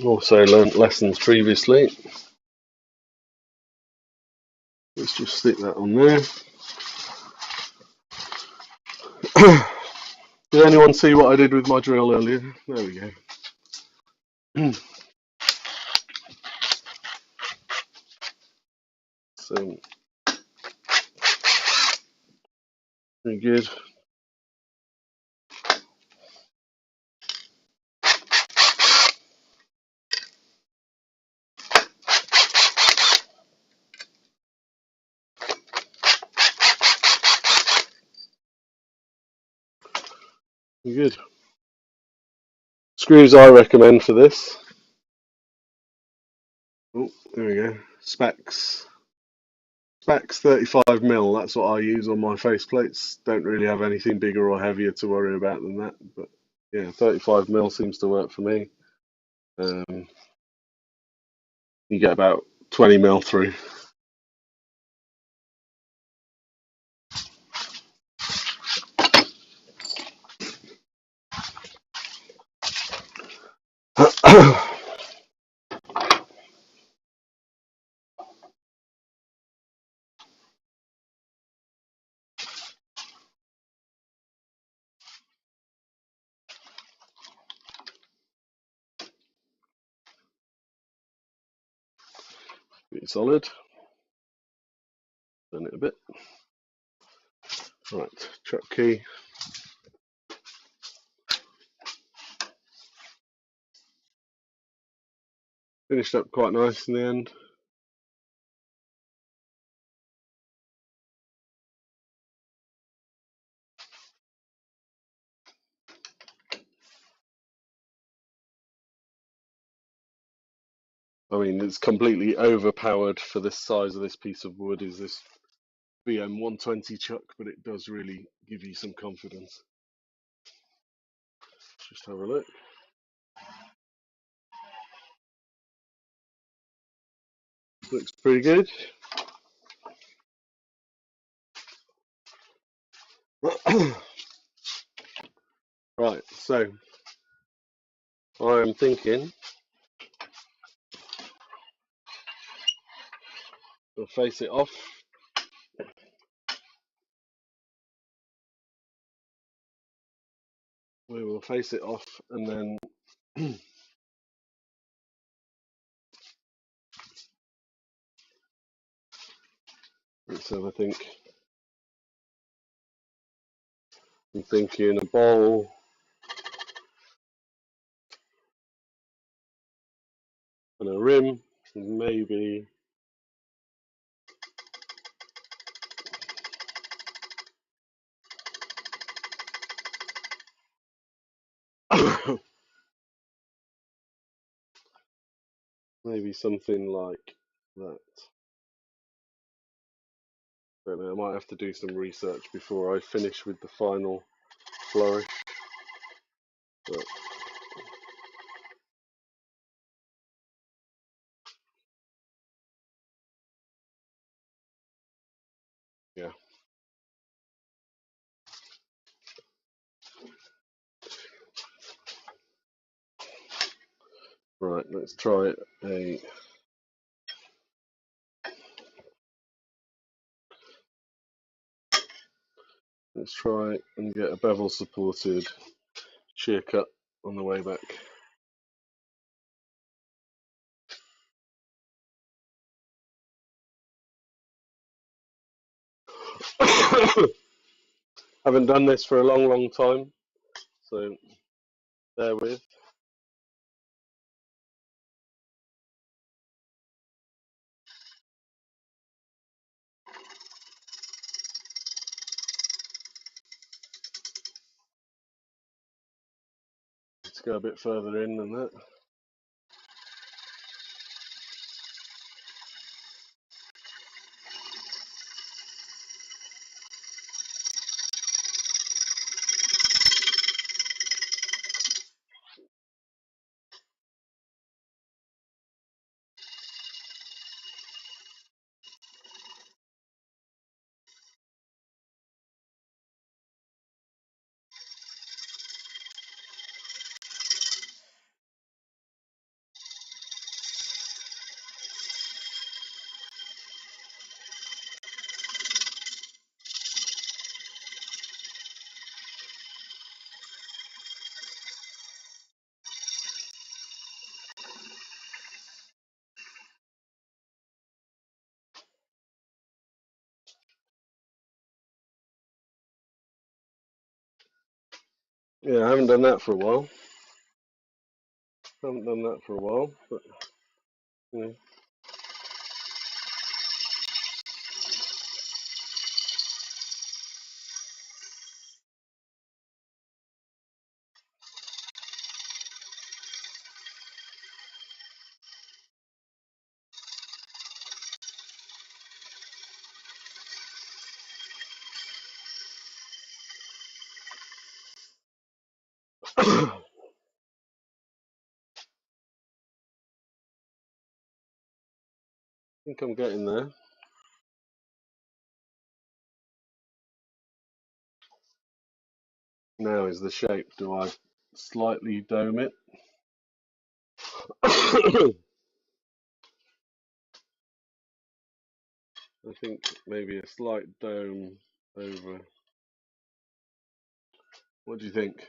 Also learnt lessons previously. Let's just stick that on there. Did anyone see what I did with my drill earlier? There we go. So, very good. Very good. Screws I recommend for this. Oh, there we go. Specs 35mm. That's what I use on my faceplates. Don't really have anything bigger or heavier to worry about than that. But yeah, 35mm seems to work for me. You get about 20mm through. Pretty solid. Turn it a bit. Right, chuck key. Finished up quite nice in the end. I mean, it's completely overpowered for this size of this piece of wood, is this BM 120 chuck, but it does really give you some confidence. Just have a look. Looks pretty good. Right, so I am thinking we'll face it off. We will face it off and then let's have a think. I'm thinking a bowl and a rim, maybe maybe something like that. Don't know, I might have to do some research before I finish with the final flourish. But yeah. Right, let's try a let's try and get a bevel supported shear cut on the way back. Haven't done this for a long time, so bear with. to go a bit further in than that. Yeah, I haven't done that for a while. But yeah. I think I'm getting there. Now is the shape. Do I slightly dome it? I think maybe a slight dome over. What do you think?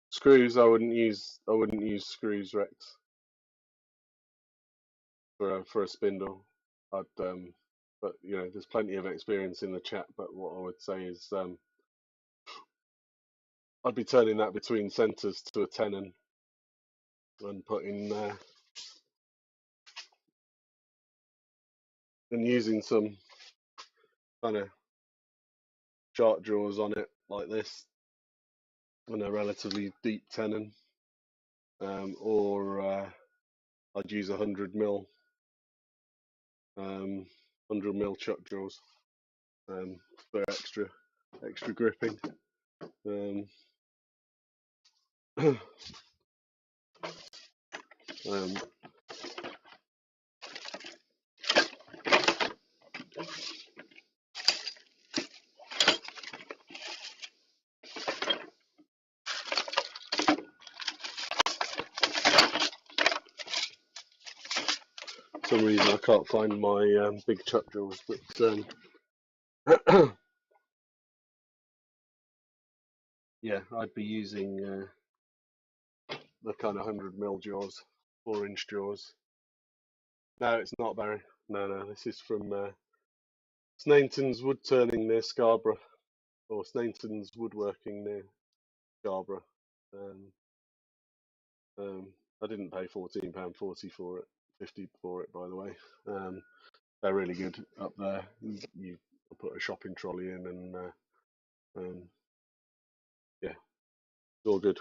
Screws, I wouldn't use. I wouldn't use screws, Rex, for a spindle. But you know, there's plenty of experience in the chat. But what I would say is, I'd be turning that between centres to a tenon and putting and using some kind of chart drawers on it like this, and a relatively deep tenon, or I'd use 100 mil chuck drawers for extra gripping. Um, for some reason I can't find my big chuck drawers, but yeah, I'd be using the kind of 100 mil jaws, 4-inch jaws. No, it's not, Barry. No, this is from Snainton's Wood Turning near Scarborough, or Snainton's Woodworking near Scarborough. Um, I didn't pay £14.40 for it, 50 for it, by the way. They're really good up there. You put a shopping trolley in, and yeah, it's all good.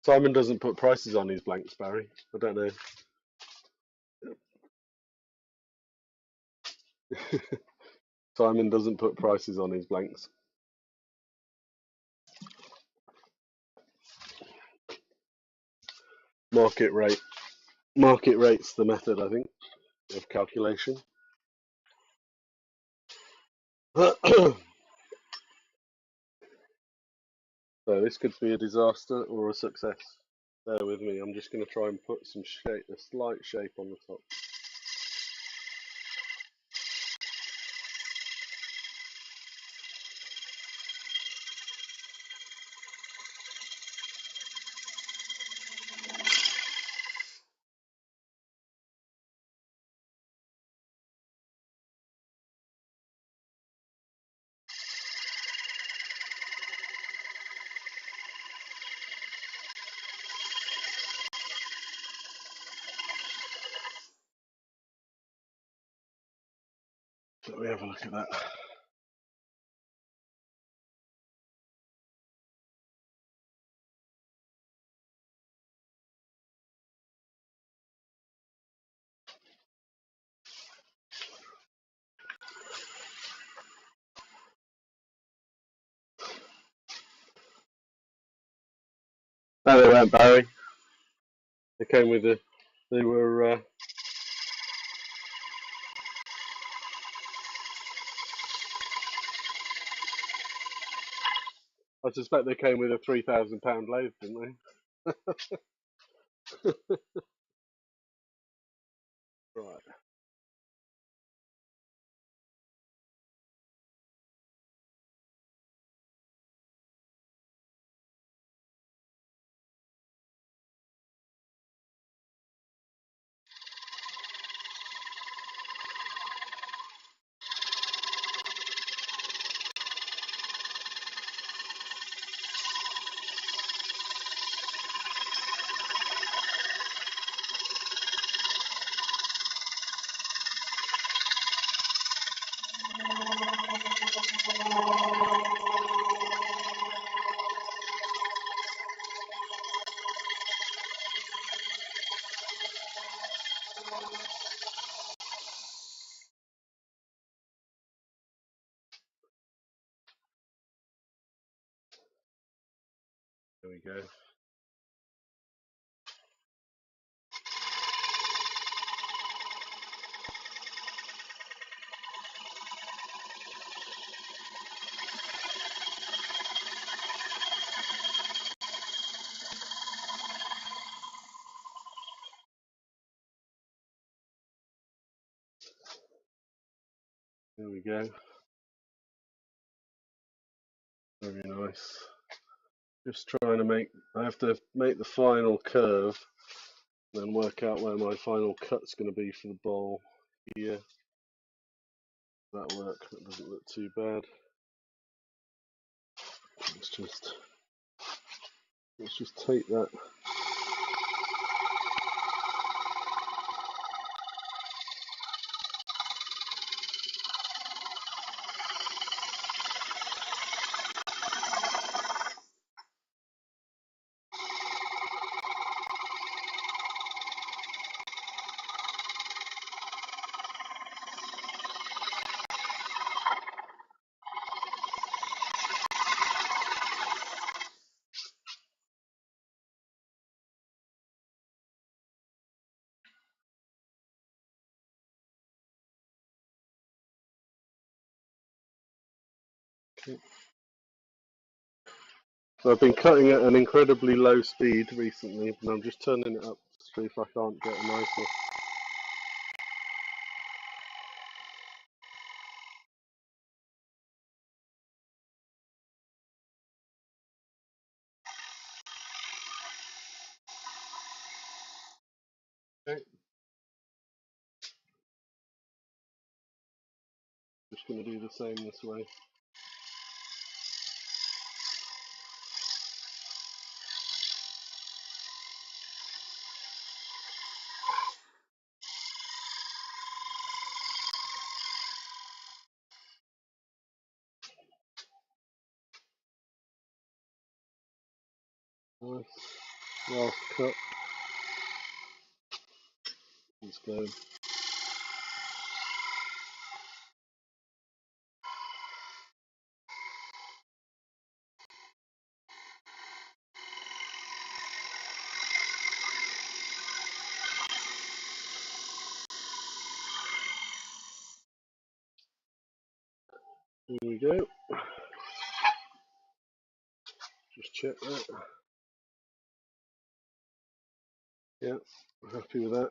Simon doesn't put prices on his blanks, Barry. I don't know. Simon doesn't put prices on his blanks. Market rate. Market rate's the method, I think, of calculation. So this could be a disaster or a success. Bear with me. I'm just going to try and put some shape, a slight shape on the top. Let me have a look at that. No, they weren't, Barry. They came with the. They were. I suspect they came with a £3,000 lathe, didn't they? Right. There we go. There we go. Very nice. Just trying to make. I have to make the final curve, then work out where my final cut's going to be for the bowl. Here. That work. That doesn't look too bad. Let's just take that. Okay. So I've been cutting at an incredibly low speed recently, and I'm just turning it up to see if I can't get a nicer. Okay. Just going to do the same this way. Nice. Last cut. Let's go. Here we go. Just check that. Yeah, happy with that.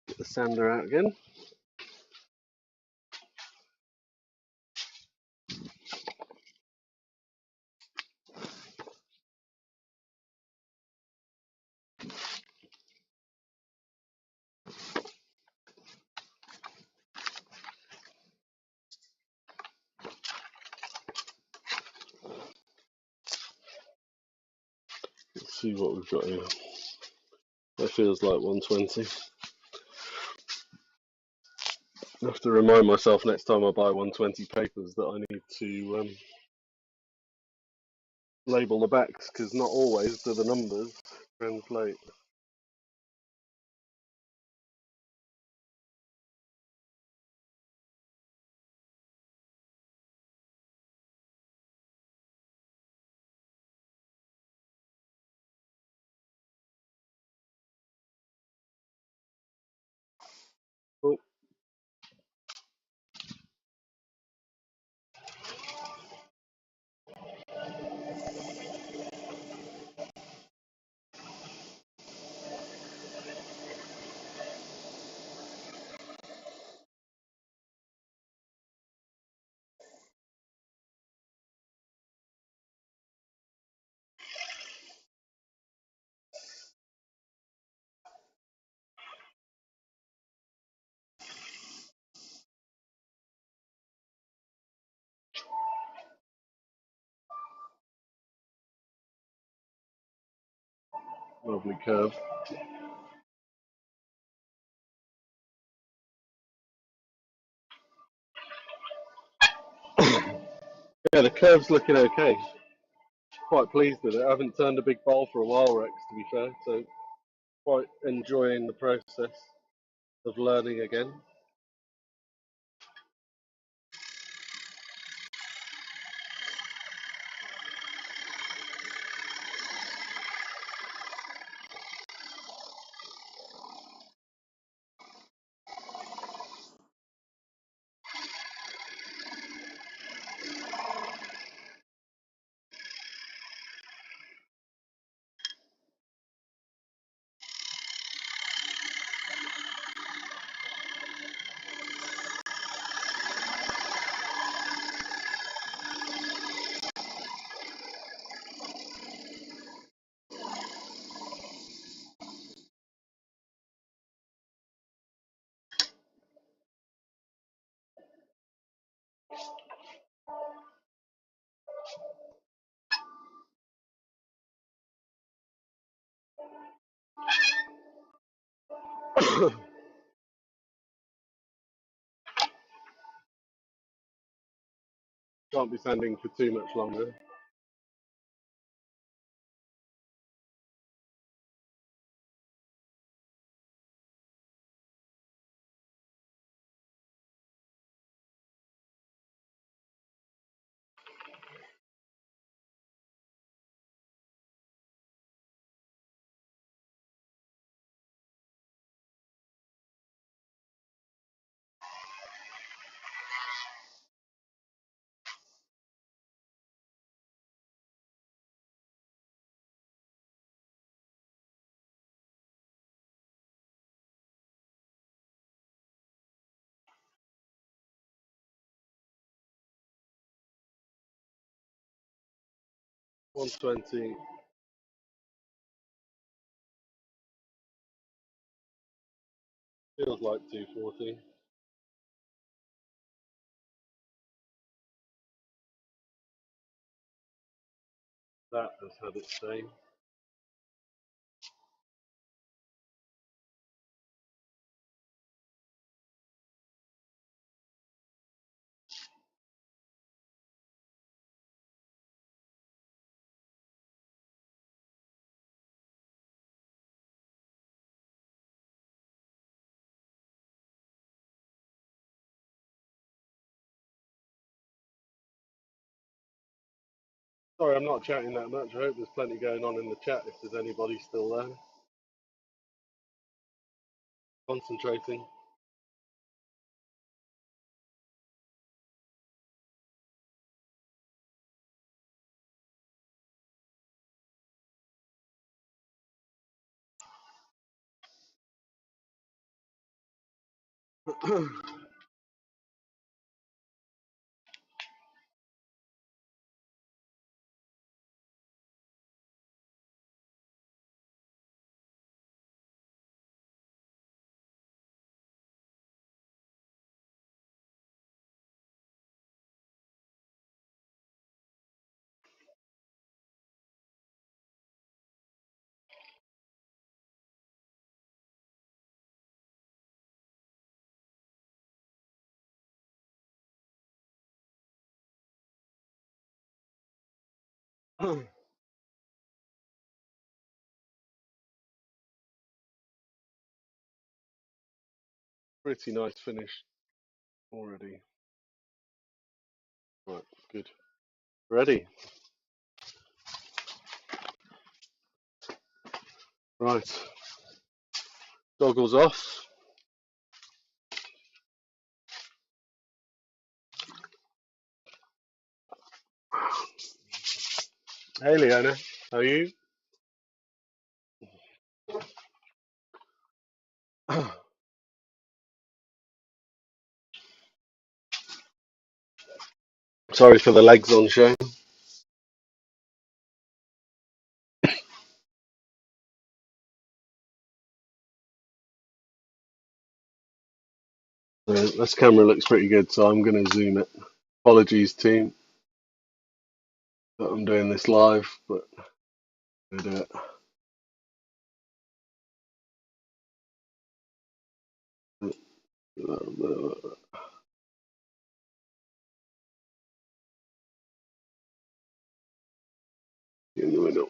Get the sander out again. Let's see what we've got here. That feels like 120. I have to remind myself next time I buy 120 papers that I need to label the backs, because not always do the numbers translate. Oh, lovely curve. Yeah, the curve's looking okay. Quite pleased with it. I haven't turned a big bowl for a while, Rex, to be fair, so quite enjoying the process of learning again. Can't be sanding for too much longer. 120. Feels like 240. That has had its day. Sorry, I'm not chatting that much. I hope there's plenty going on in the chat if there's anybody still there. Concentrating. Pretty nice finish already. Right, good. Ready? Right. Goggles off. Hey Leona, how are you? Sorry for the legs on show. This camera looks pretty good, so I'm going to zoom it. Apologies, team, that I'm doing this live, but I do it. In the middle.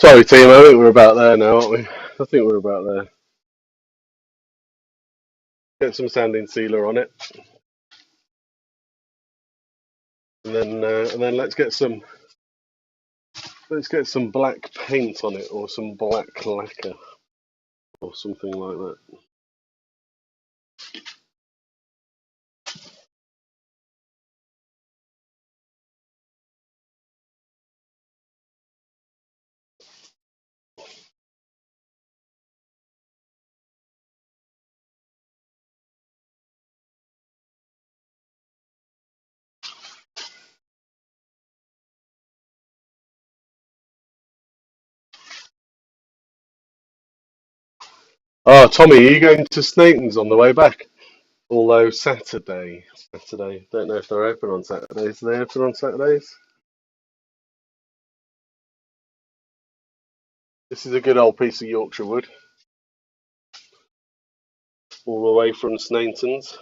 Sorry, team. I think we're about there now, aren't we? I think we're about there. Get some sanding sealer on it, and then let's get some black paint on it, or some black lacquer, or something like that. Oh, Tommy, are you going to Snaton's on the way back? Although Saturday, don't know if they're open on Saturdays. Are they open on Saturdays? This is a good old piece of Yorkshire wood, all the way from Snaton's.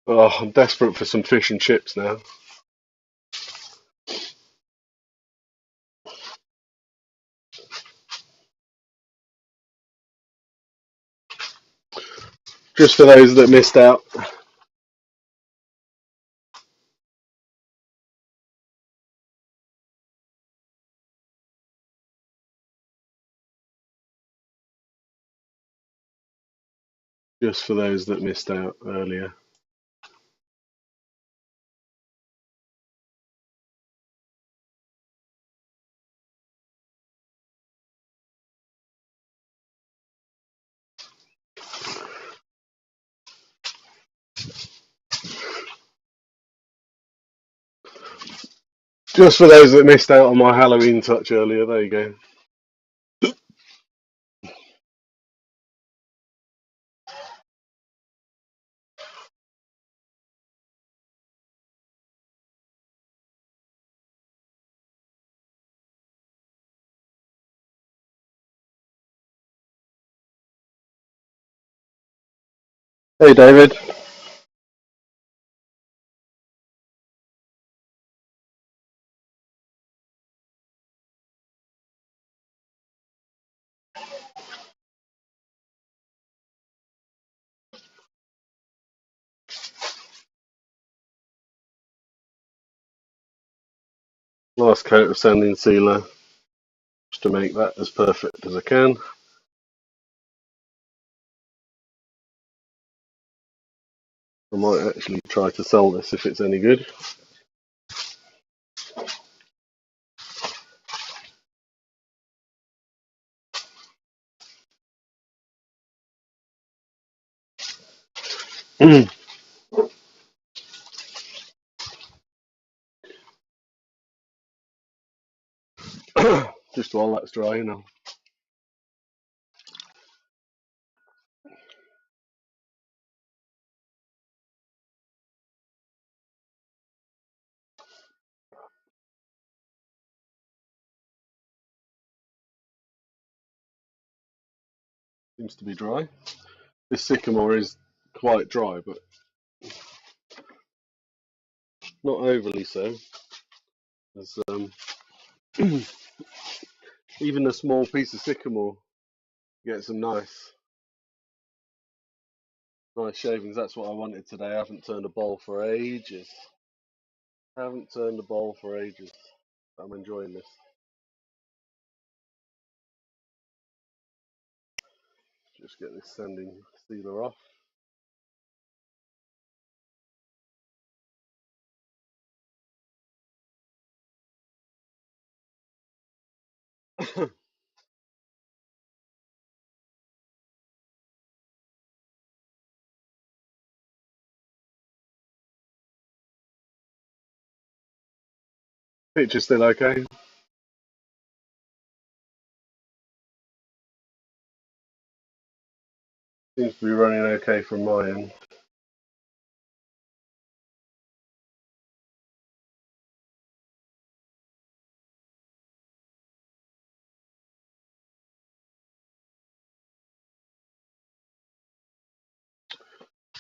Oh, I'm desperate for some fish and chips now. Just for those that missed out. Just for those that missed out earlier. Just for those that missed out on my Halloween touch earlier. There you go. Hey, David. Last coat of sanding sealer. to make that as perfect as I can. I might actually try to sell this if it's any good. Just while that's drying now. Seems to be dry. This sycamore is quite dry, but not overly so. There's, even a small piece of sycamore gets some nice shavings. That's what I wanted today. I haven't turned a bowl for ages. Haven't turned a bowl for ages. I'm enjoying this. Just get this sanding sealer off. Picture's still okay. Seems to be running okay from my end.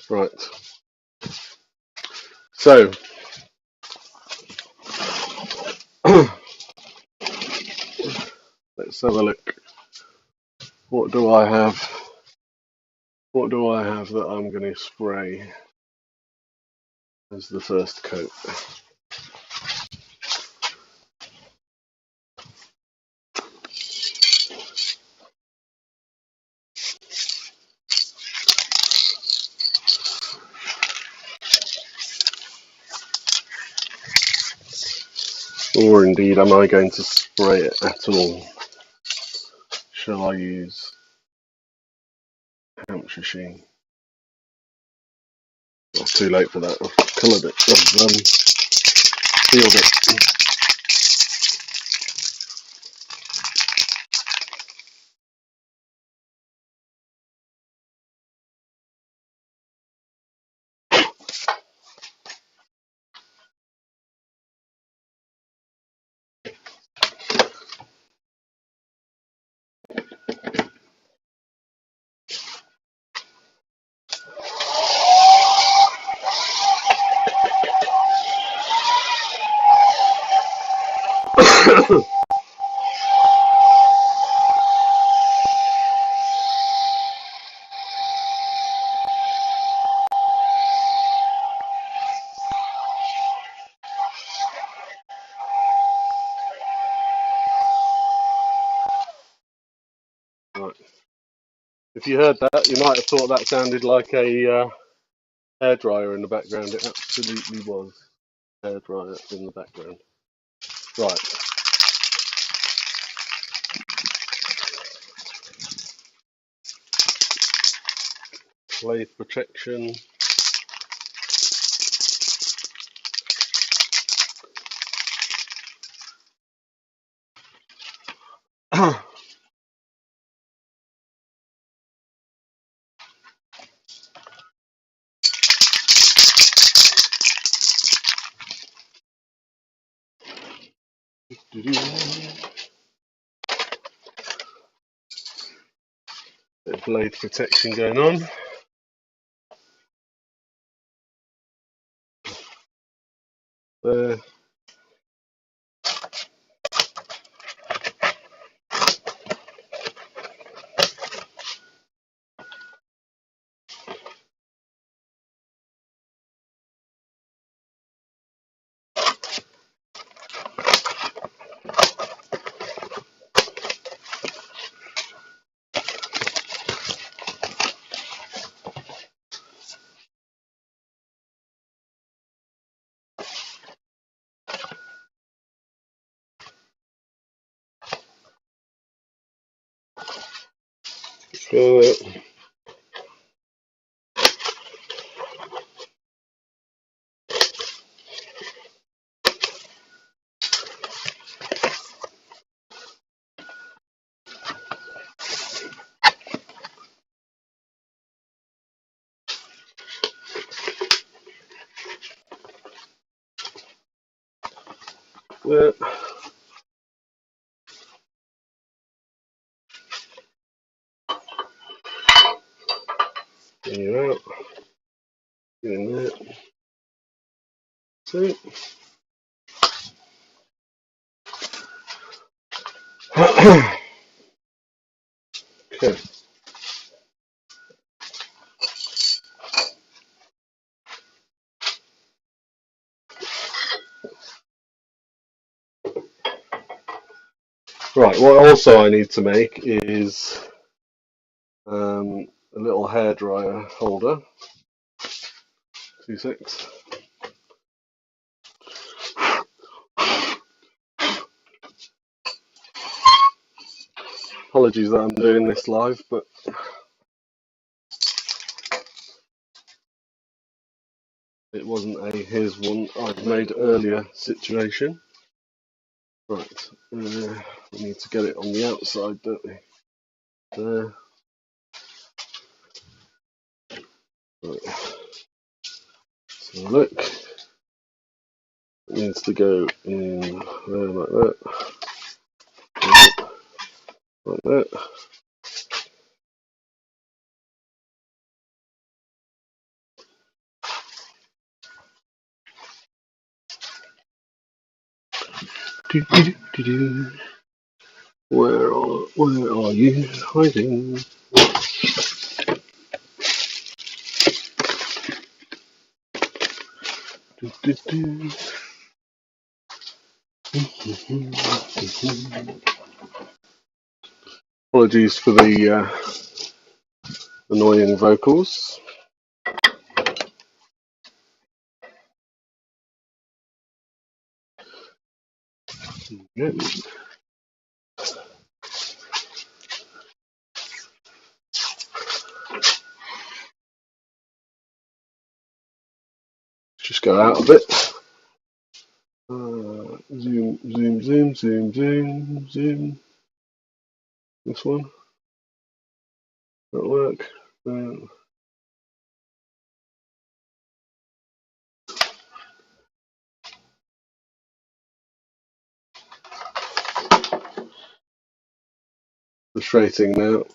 Right. So let's have a look. What do I have? What do I have that I'm going to spray as the first coat? Or indeed, am I going to spray it at all? Shall I use Hampshire Sheen? Oh, too late for that. I've coloured it. I've sealed it. Right. If you heard that, you might have thought that sounded like a hairdryer in the background. It absolutely was a hairdryer in the background. Right. Lathe protection. Bit of blade protection going on. There. Feel it. Yeah. In you out. Get in there. See? Okay. Right, what also I need to make is a little hairdryer holder. 2 6. Apologies that I'm doing this live, but it wasn't a here's one I've made earlier situation. Right, we need to get it on the outside, don't we? There. Right. So look, it needs to go in there like that, like that. Where are you hiding? Apologies for the annoying vocals. Yeah. Just go out a bit. Zoom, zoom, zoom, zoom, zoom, zoom. This one. That'll work. Frustrating now.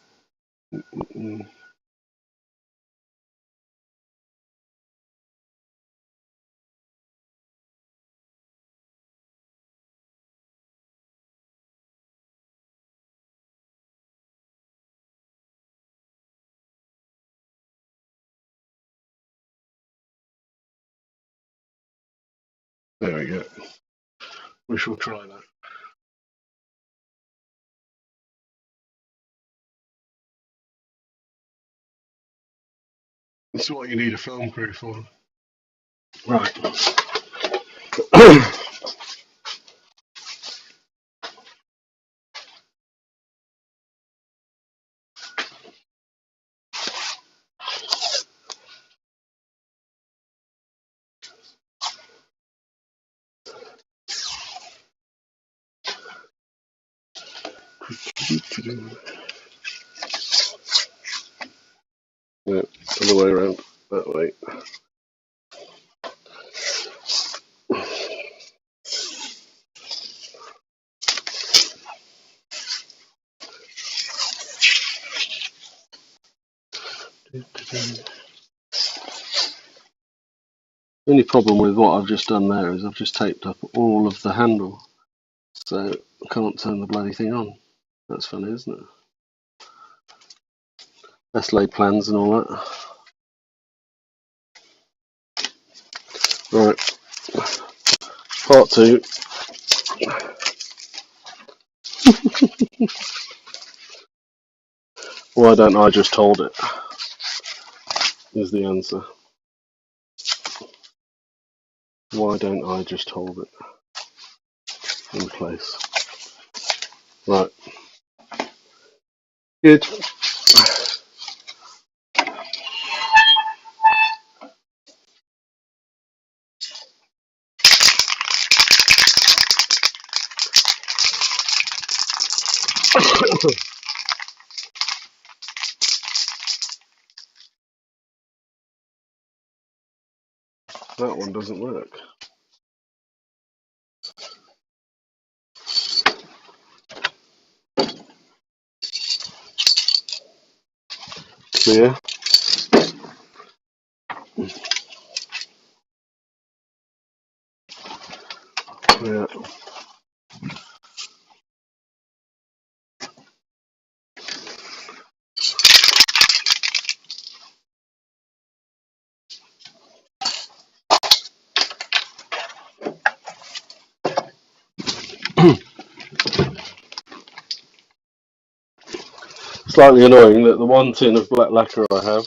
There we go. We shall try that. This is what you need a film crew for. Right. Yeah, other way around. That way. The only problem with what I've just done there is I've just taped up all of the handle, so I can't turn the bloody thing on. That's funny, isn't it? Best laid plans and all that. Right, part 2. Why don't I just hold it? Is the answer. Why don't I just hold it in place? Right. Good. That one doesn't work. Clear. Yeah. Slightly annoying that the one tin of black lacquer I have,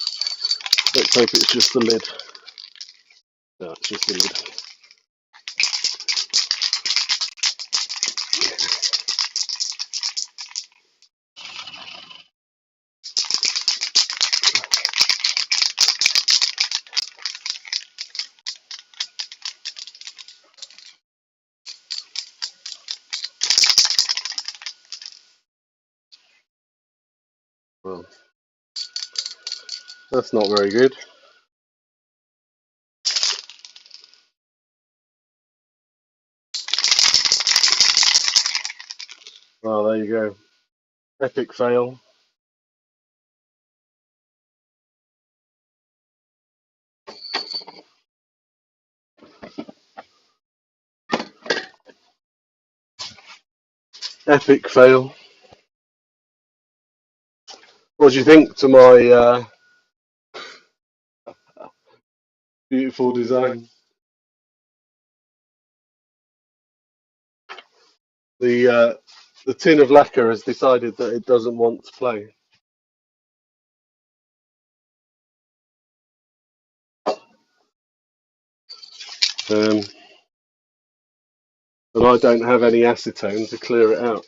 let's hope it's just the lid. No, it's just the lid. Well, that's not very good. Oh, there you go. Epic fail. Epic fail. What do you think to my beautiful design? The tin of lacquer has decided that it doesn't want to play. Um, and I don't have any acetone to clear it out.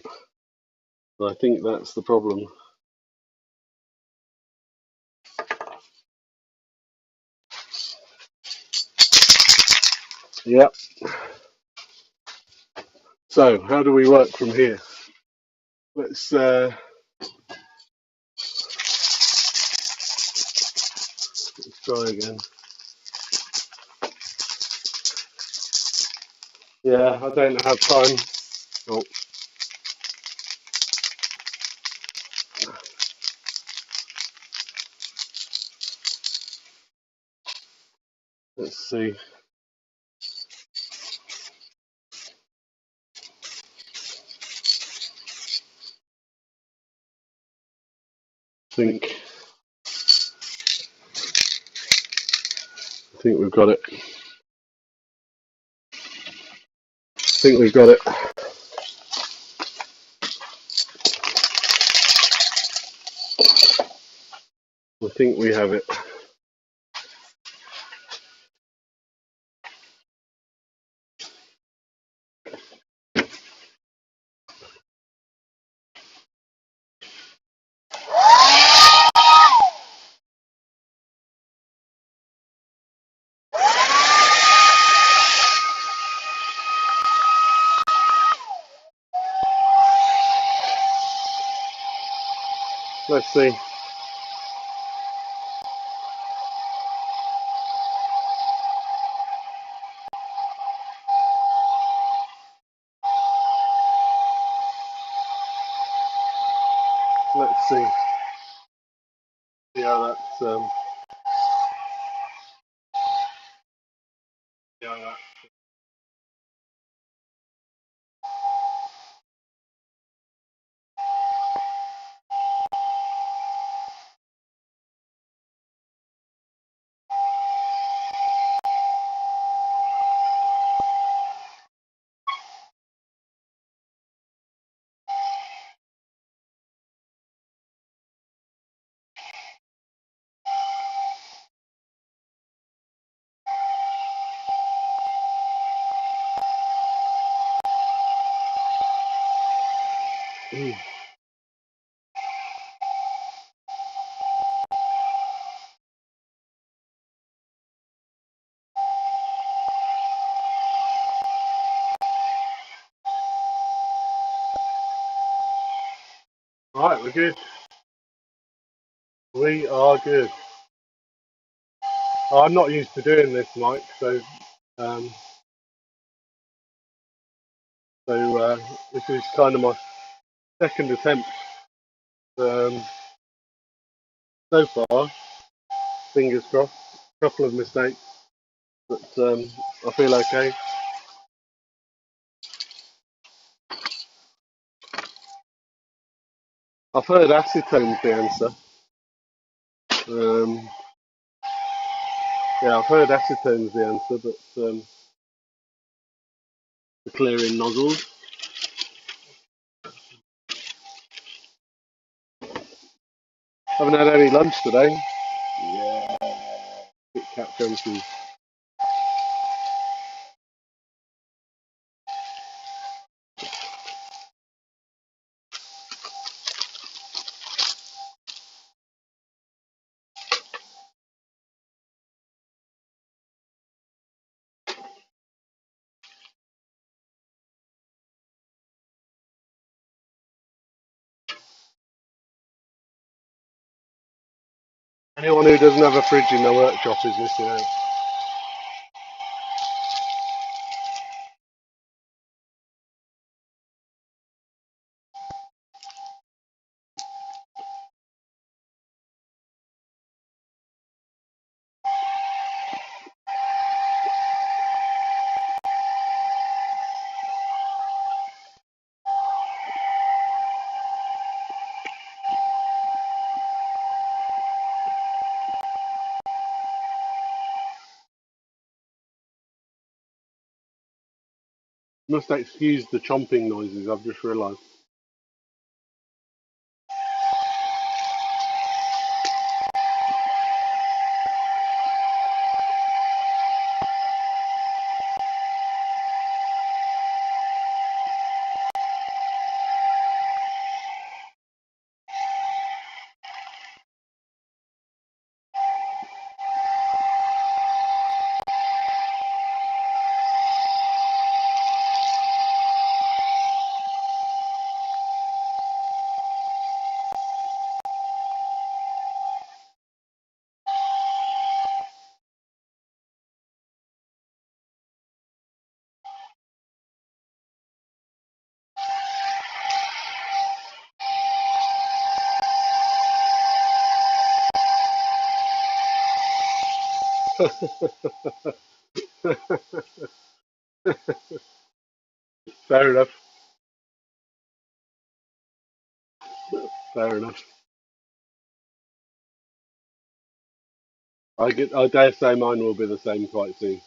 I think that's the problem. Yep. So how do we work from here? Let's try again. Yeah, I don't have time. Oh, let's see. I think we've got it. I think we've got it. I think we have it. Let's see. Let's see. See how that's see how that. Right, we're good. We are good. I'm not used to doing this, Mike, so um, this is kind of my second attempt. Um, so far, fingers crossed. A couple of mistakes, but I feel okay. I've heard acetone's the answer. Um, yeah, I've heard acetone's the answer, but the clearing nozzles. Haven't had any lunch today. Yeah, Kit Kat junkies. Anyone who doesn't have a fridge in their workshop is missing out. Must excuse the chomping noises, I've just realised. Fair enough. Fair enough. I dare say mine will be the same quite soon.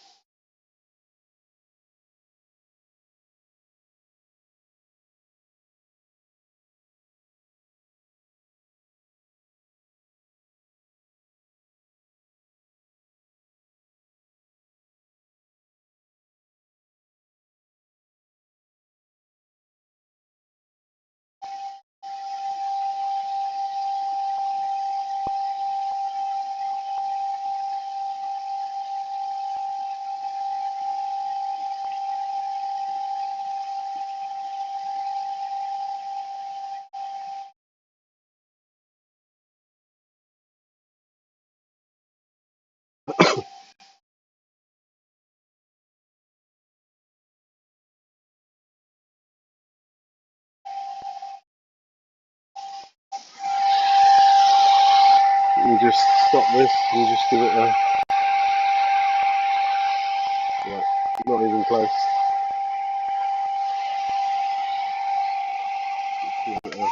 We'll just stop this and just give it a. Yeah, not even close. Give it a,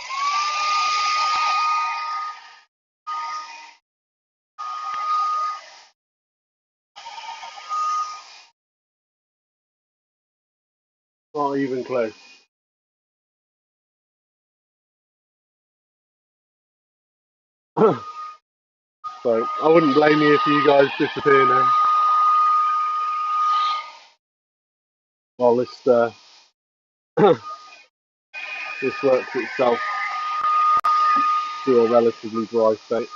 not even close. So I wouldn't blame you if you guys disappear now. While this works itself to a relatively dry state.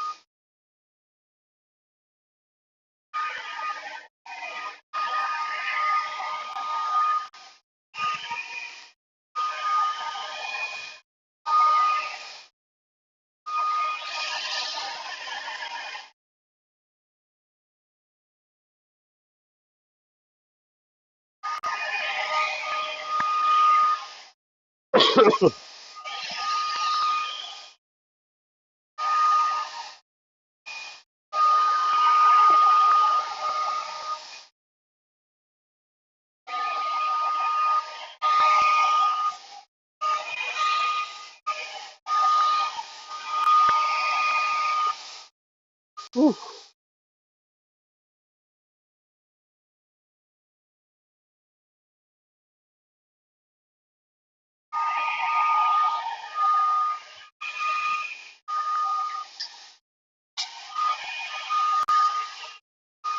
Whew.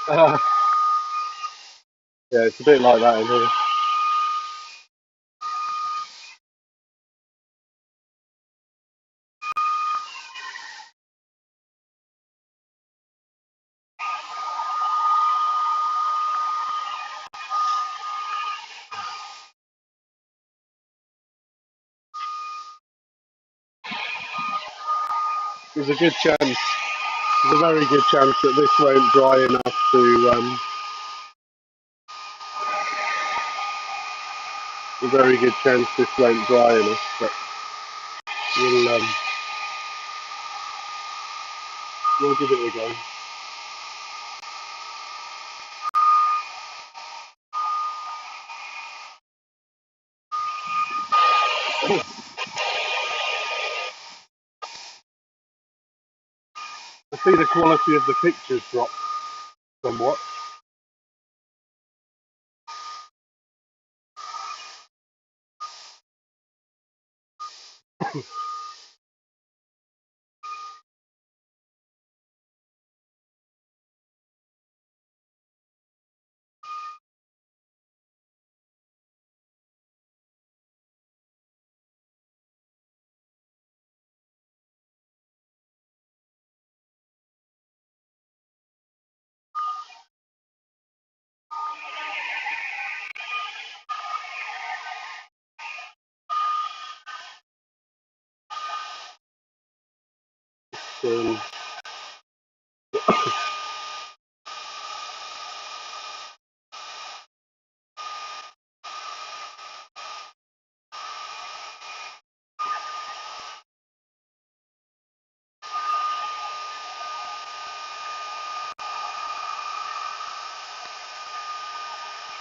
Uh, yeah, it's a bit like that in here. There's a good chance, there's a very good chance that this won't dry enough to, a very good chance this won't dry enough, but we'll, we'll give it a go. I see the quality of the pictures drop somewhat. Um,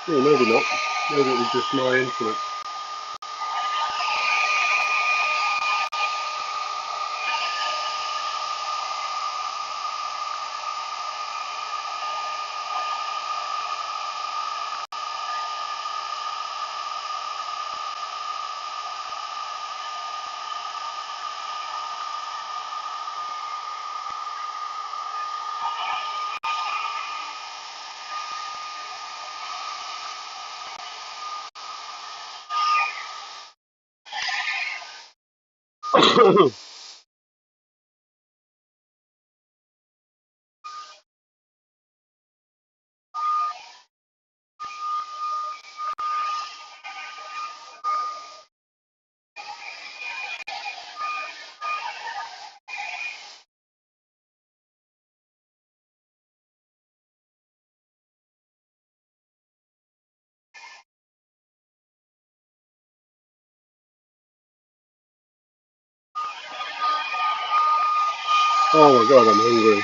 well, maybe not. Maybe it was just my internet. Oh my god, I'm hungry.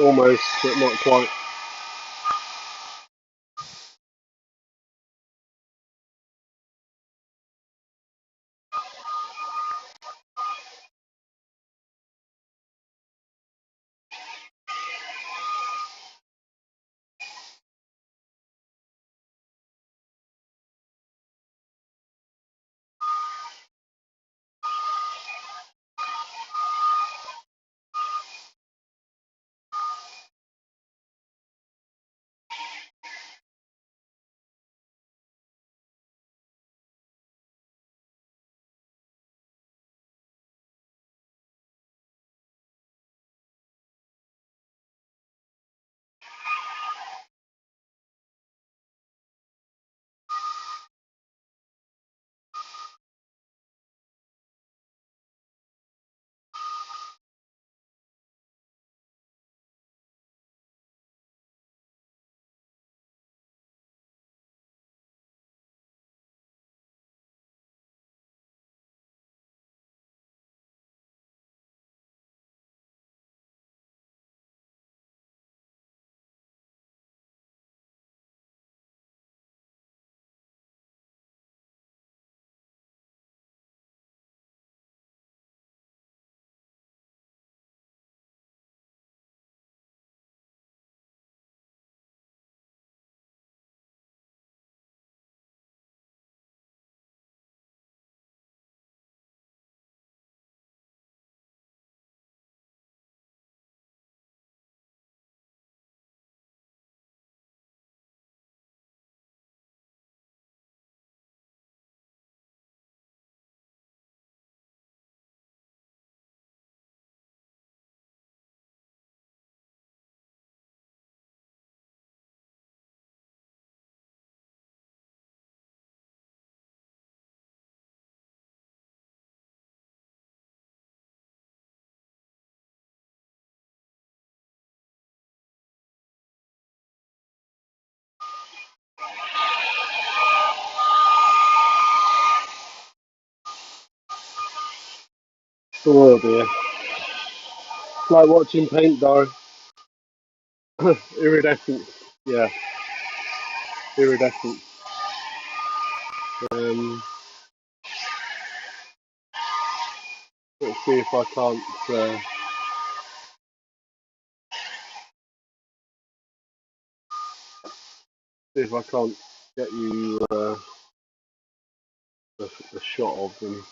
Almost, but not quite. Oh dear. It's like watching paint dry. Iridescence. Yeah, iridescence. Um, let's see if I can't. See if I can't get you a shot of them.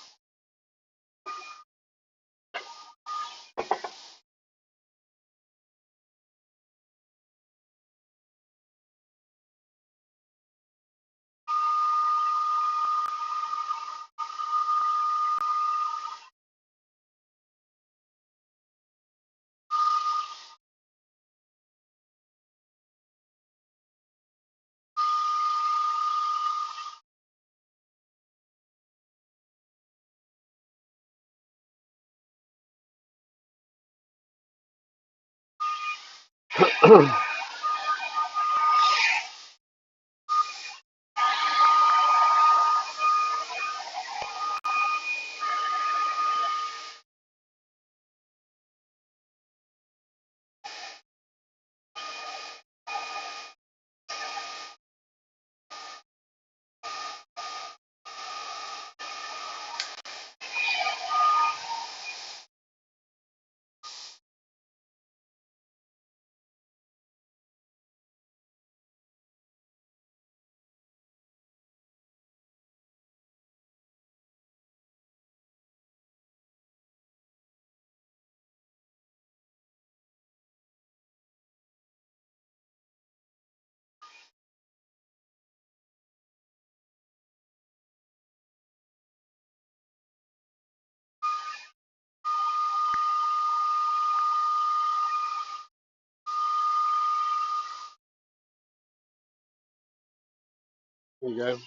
There you go.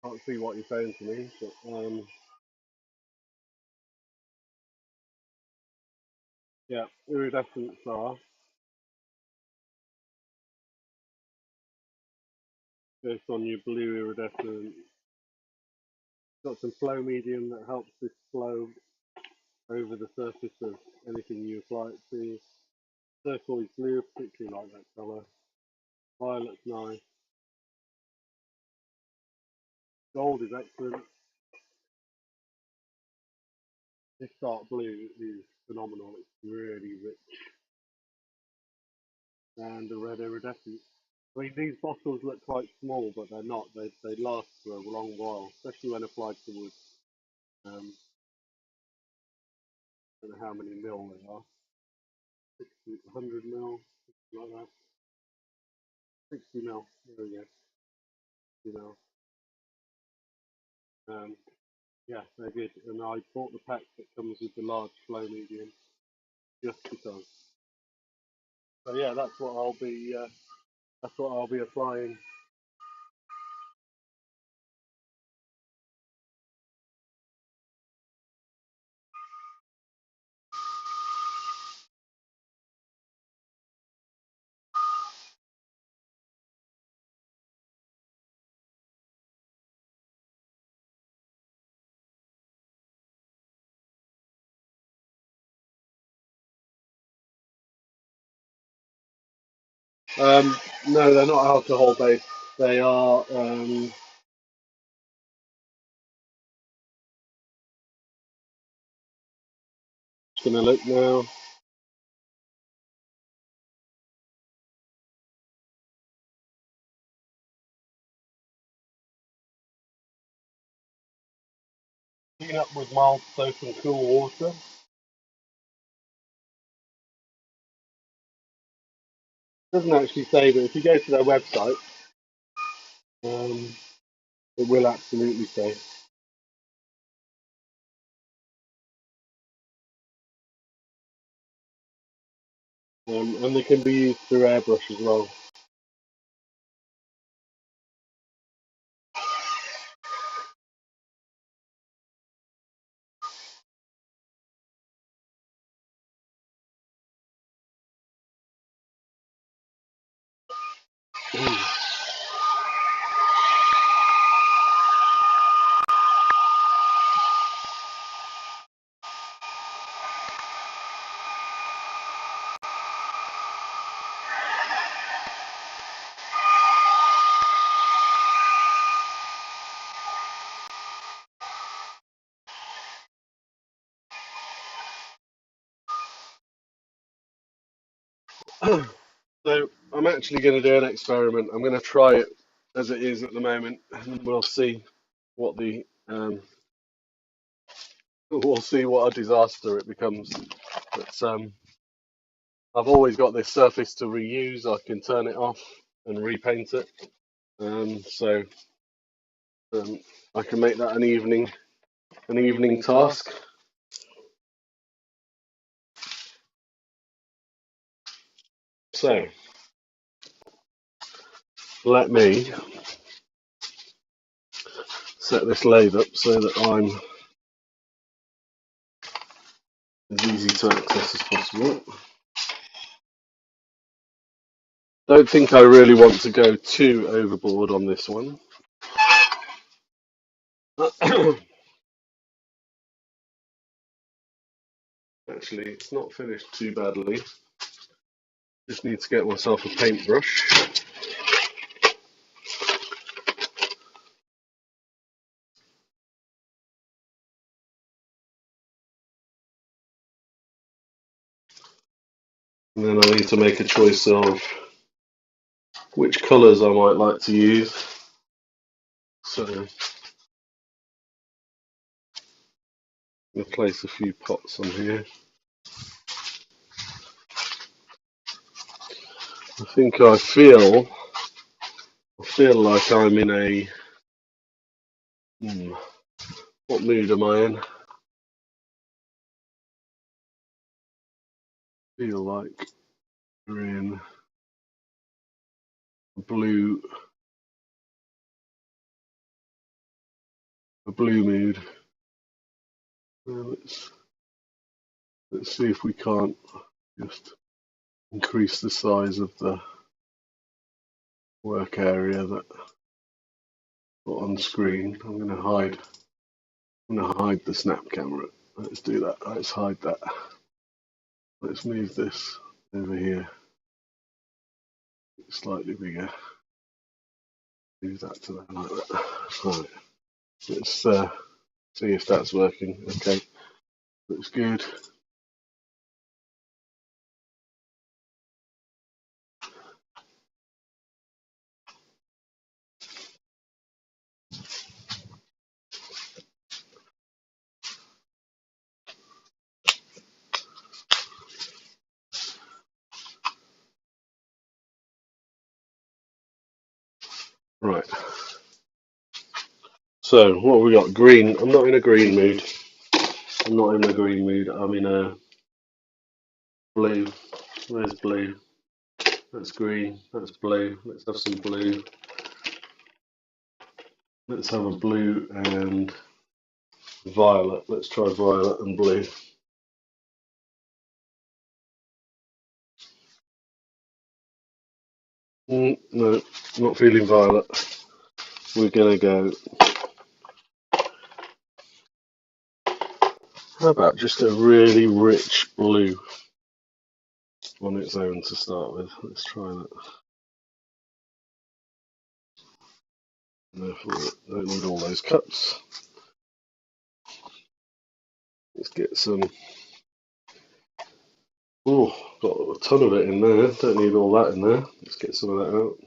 Can't see what you're saying to me, but yeah, iridescence are. Based on your blue iridescent. Got some flow medium that helps this flow over the surface of anything you apply it to. Turquoise blue, particularly like that colour. Violet's nice. Gold is excellent. This dark blue is phenomenal. It's really rich. And the red iridescent. I mean, these bottles look quite small, but they're not. They last for a long while, especially when applied to wood. I don't know how many mil they are. 60, 100 mil, something like that. 60 mil. There we go. You know, yeah, they're good. And I bought the pack that comes with the large flow medium just because. So yeah, that's what I'll be. That's what I'll be applying. Um, no, they're not alcohol based. They are. Just gonna look now. Clean up with mild soap and cool water. Doesn't actually say, but if you go to their website, um, it will absolutely say. And they can be used through airbrush as well. So I'm actually going to do an experiment. I'm going to try it as it is at the moment, and we'll see what the we'll see what a disaster it becomes. But I've always got this surface to reuse. I can turn it off and repaint it, so um, I can make that an evening task. So let me set this lathe up so that I'm as easy to access as possible. Don't think I really want to go too overboard on this one. Actually, it's not finished too badly. Just need to get myself a paintbrush. And then I need to make a choice of which colours I might like to use. So I'm going to place a few pots on here. I feel like I'm in a what mood am I in? I feel like we're in a blue mood. Let's see if we can't just increase the size of the work area that got on screen. I'm going to hide the snap camera. Let's do that. Let's hide that. Let's move this over here. It's slightly bigger. Move that to that like that. Right. Let's see if that's working. Okay. Looks good. Right. So what have we got? Green. I'm not in a green mood. I'm in a blue. Where's blue? That's green. That's blue. Let's have some blue. Let's have a blue and violet. Let's try violet and blue. No, not feeling violet. We're gonna go. How about just a really rich blue on its own to start with? Let's try that. Therefore, don't need all those cups. Let's get some. Oh, got a ton of it in there. Don't need all that in there. Let's get some of that out.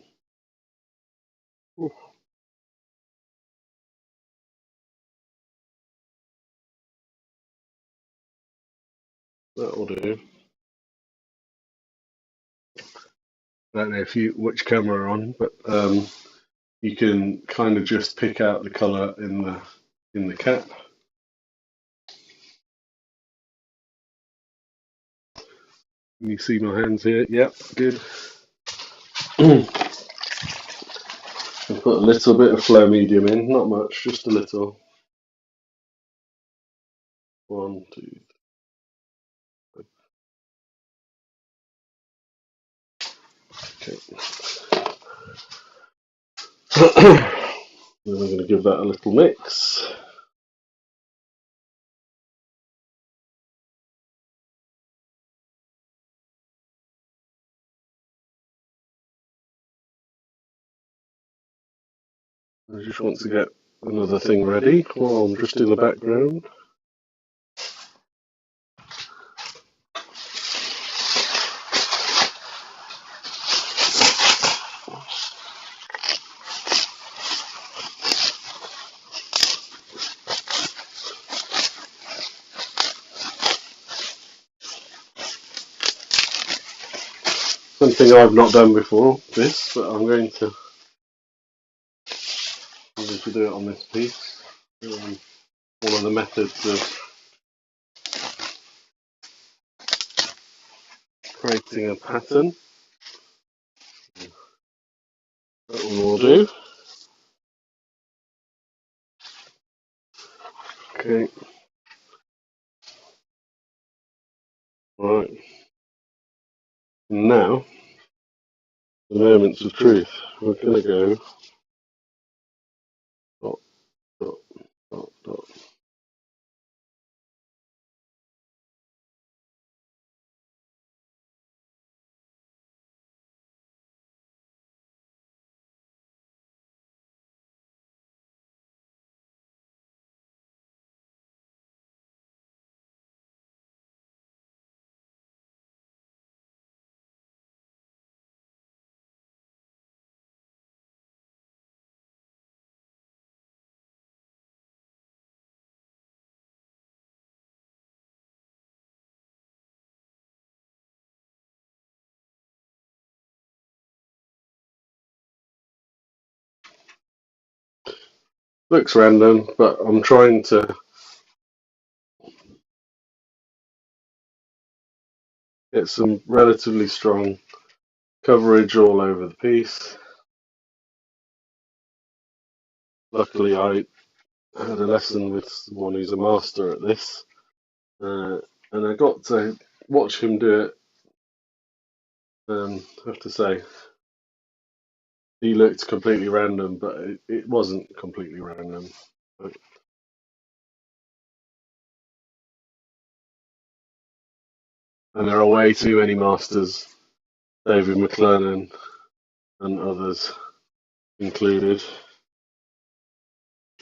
Ooh, that'll do. I don't know which camera you're on, but you can kind of just pick out the colour in the cap. Can you see my hands here? Yep, good. I've put a little bit of flow medium in, not much, just a little. 1, 2, 3. Okay. Then I'm going to give that a little mix. I just want to get another thing ready while I'm just in the background. something I've not done before, this, but I'm going to do it on this piece. One of the methods of creating a pattern. That one will do. Okay. Right. Now, the moments of truth. We're going to go dot, dot, dot, dot. Looks random, but I'm trying to get some relatively strong coverage all over the piece. Luckily, I had a lesson with someone who's a master at this, and I got to watch him do it. I have to say, he looked completely random, but it wasn't completely random. And there are way too many masters, David McLennan and others included.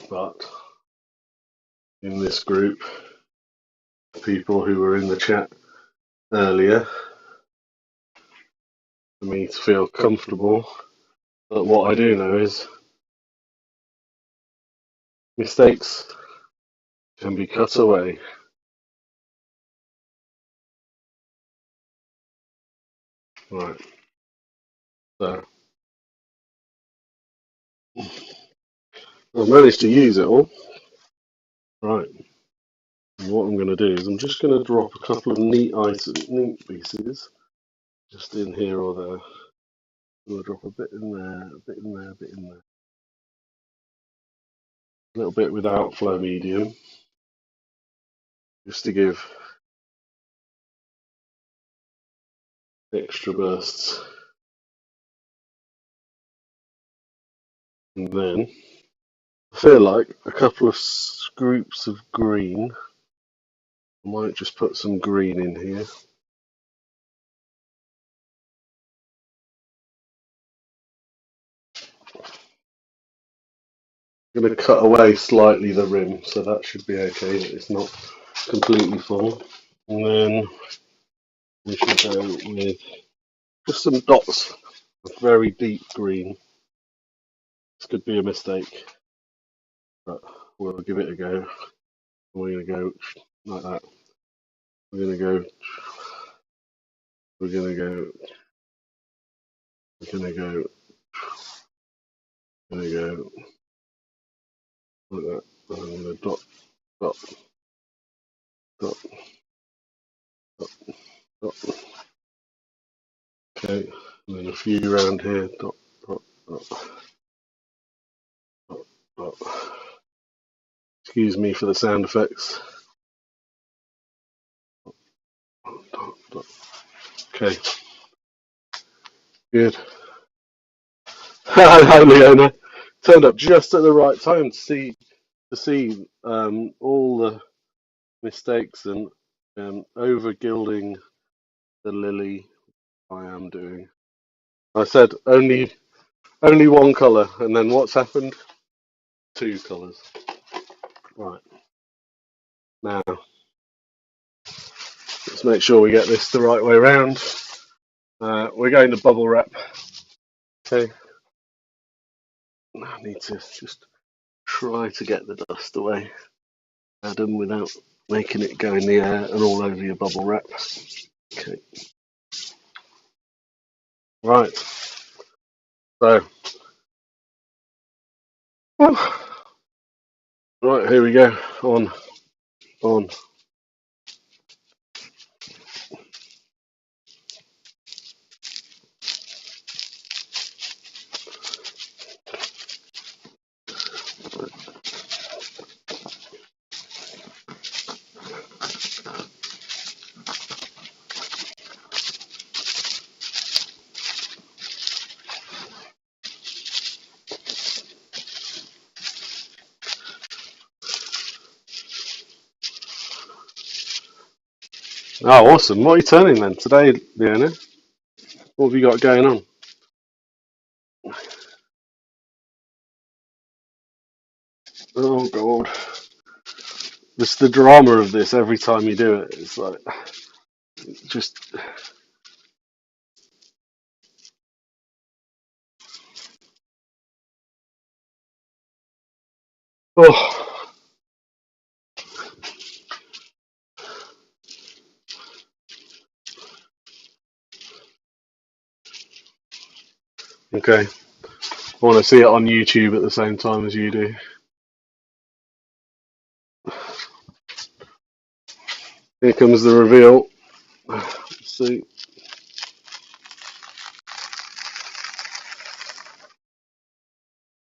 But in this group, people who were in the chat earlier, for me to feel comfortable. But what I do know is mistakes can be cut away. Right, so I've managed to use it all. Right, and what I'm going to do is I'm just going to drop a couple of neat pieces, just in here or there. I'm going to drop a bit in there, a bit in there, a bit in there. A little bit without flow medium, just to give extra bursts. And then I feel like a couple of groups of green. I might just put some green in here. I'm going to cut away slightly the rim, so that should be okay. It's not completely full. And then we should go with just some dots of very deep green. This could be a mistake, but we'll give it a go. We're going to go like that. We're going to go. We're going to go. We're going to go. We're going to go like that. And I'm going to dot, dot, dot, dot, dot. Okay, and then a few around here. Dot, dot, dot, dot, dot. Excuse me for the sound effects. Dot, dot. Okay, good. Hi, Leona. Turned up just at the right time to see all the mistakes and over gilding the lily I am doing. I said only one colour, and then what's happened? Two colours. Right, now let's make sure we get this the right way round. We're going to bubble wrap. Okay, I need to just try to get the dust away, Adam, without making it go in the air and all over your bubble wrap. Okay. Right. So, right, here we go. On. Oh, awesome. What are you turning then today, Leona? What have you got going on? Oh, God. It's the drama of this every time you do it. It's like, just, oh. Okay. I want to see it on YouTube at the same time as you do. Here comes the reveal. Let's see.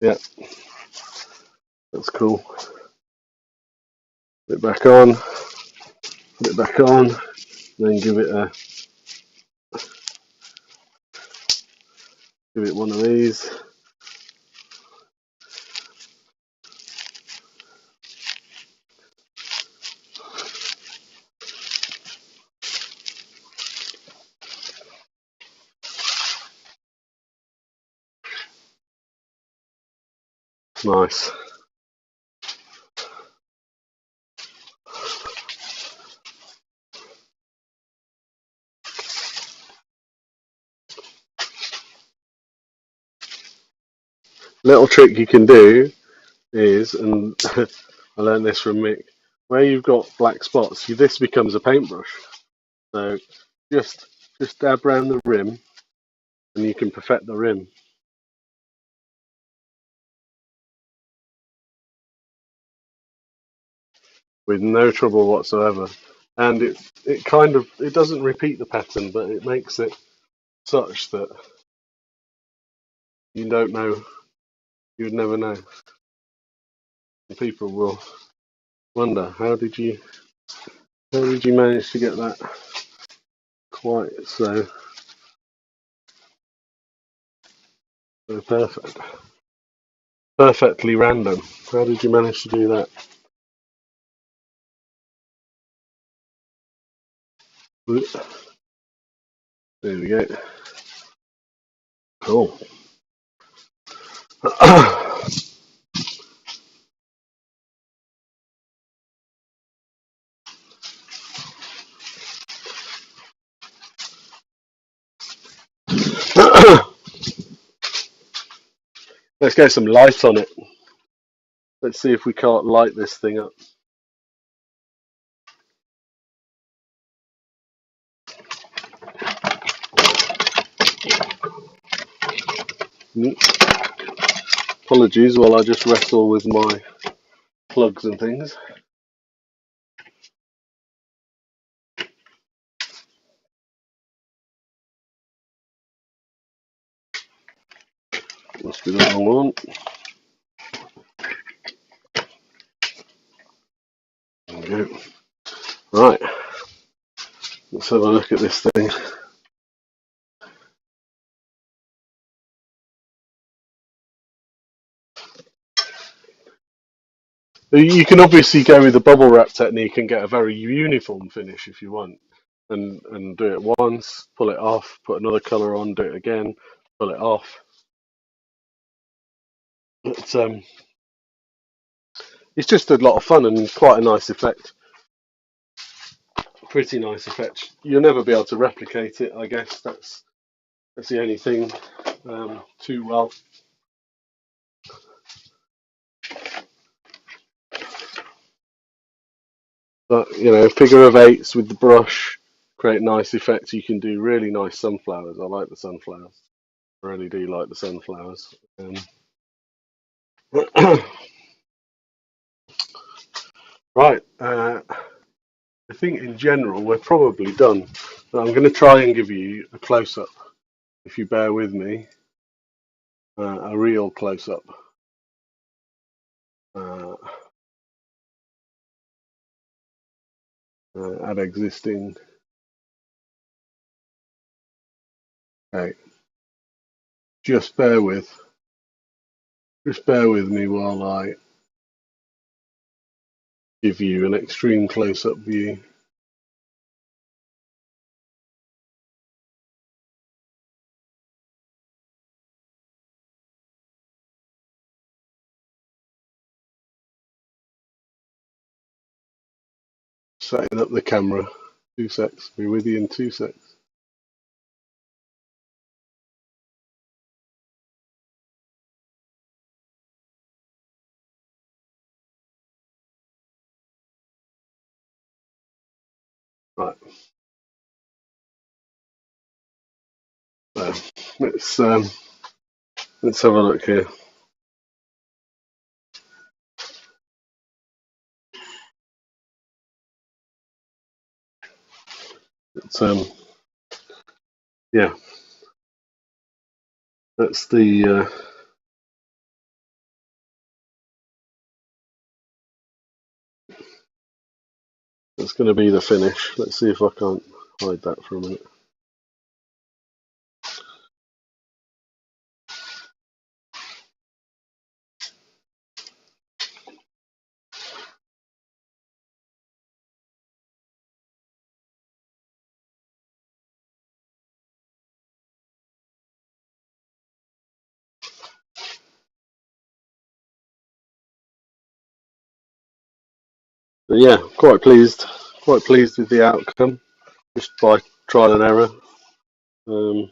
Yeah, that's cool. Put it back on. Put it back on. Then give it one of these. Nice. Little trick you can do is, and I learned this from Mick, where you've got black spots, this becomes a paintbrush. So just just dab around the rim, and you can perfect the rim with no trouble whatsoever. And it doesn't repeat the pattern, but it makes it such that you don't know, you would never know. And people will wonder, how did you manage to get that quite so perfect? Perfectly random. How did you manage to do that? There we go. Cool. Let's get some light on it. Let's see if we can't light this thing up. Apologies while I just wrestle with my plugs and things. Must be the wrong one. There we go. Right, let's have a look at this thing. You can obviously go with the bubble wrap technique and get a very uniform finish if you want, and do it once, pull it off, put another colour on, do it again, pull it off. It's just a lot of fun and quite a nice effect. Pretty nice effect. You'll never be able to replicate it, I guess. That's the only thing. Too well. But figure of eights with the brush, create nice effects. You can do really nice sunflowers. I like the sunflowers. I really do like the sunflowers. Right. I think in general we're probably done. But I'm going to try and give you a close up, if you bear with me, a real close up uh, at existing. Okay, just bear with, just bear with me while I give you an extreme close up view. Setting up the camera. 2 secs. Be with you in 2 secs. Right. So let's have a look here. It's yeah. That's the that's going to be the finish. Let's see if I can't hide that for a minute. But yeah, quite pleased with the outcome, just by trial and error. Um,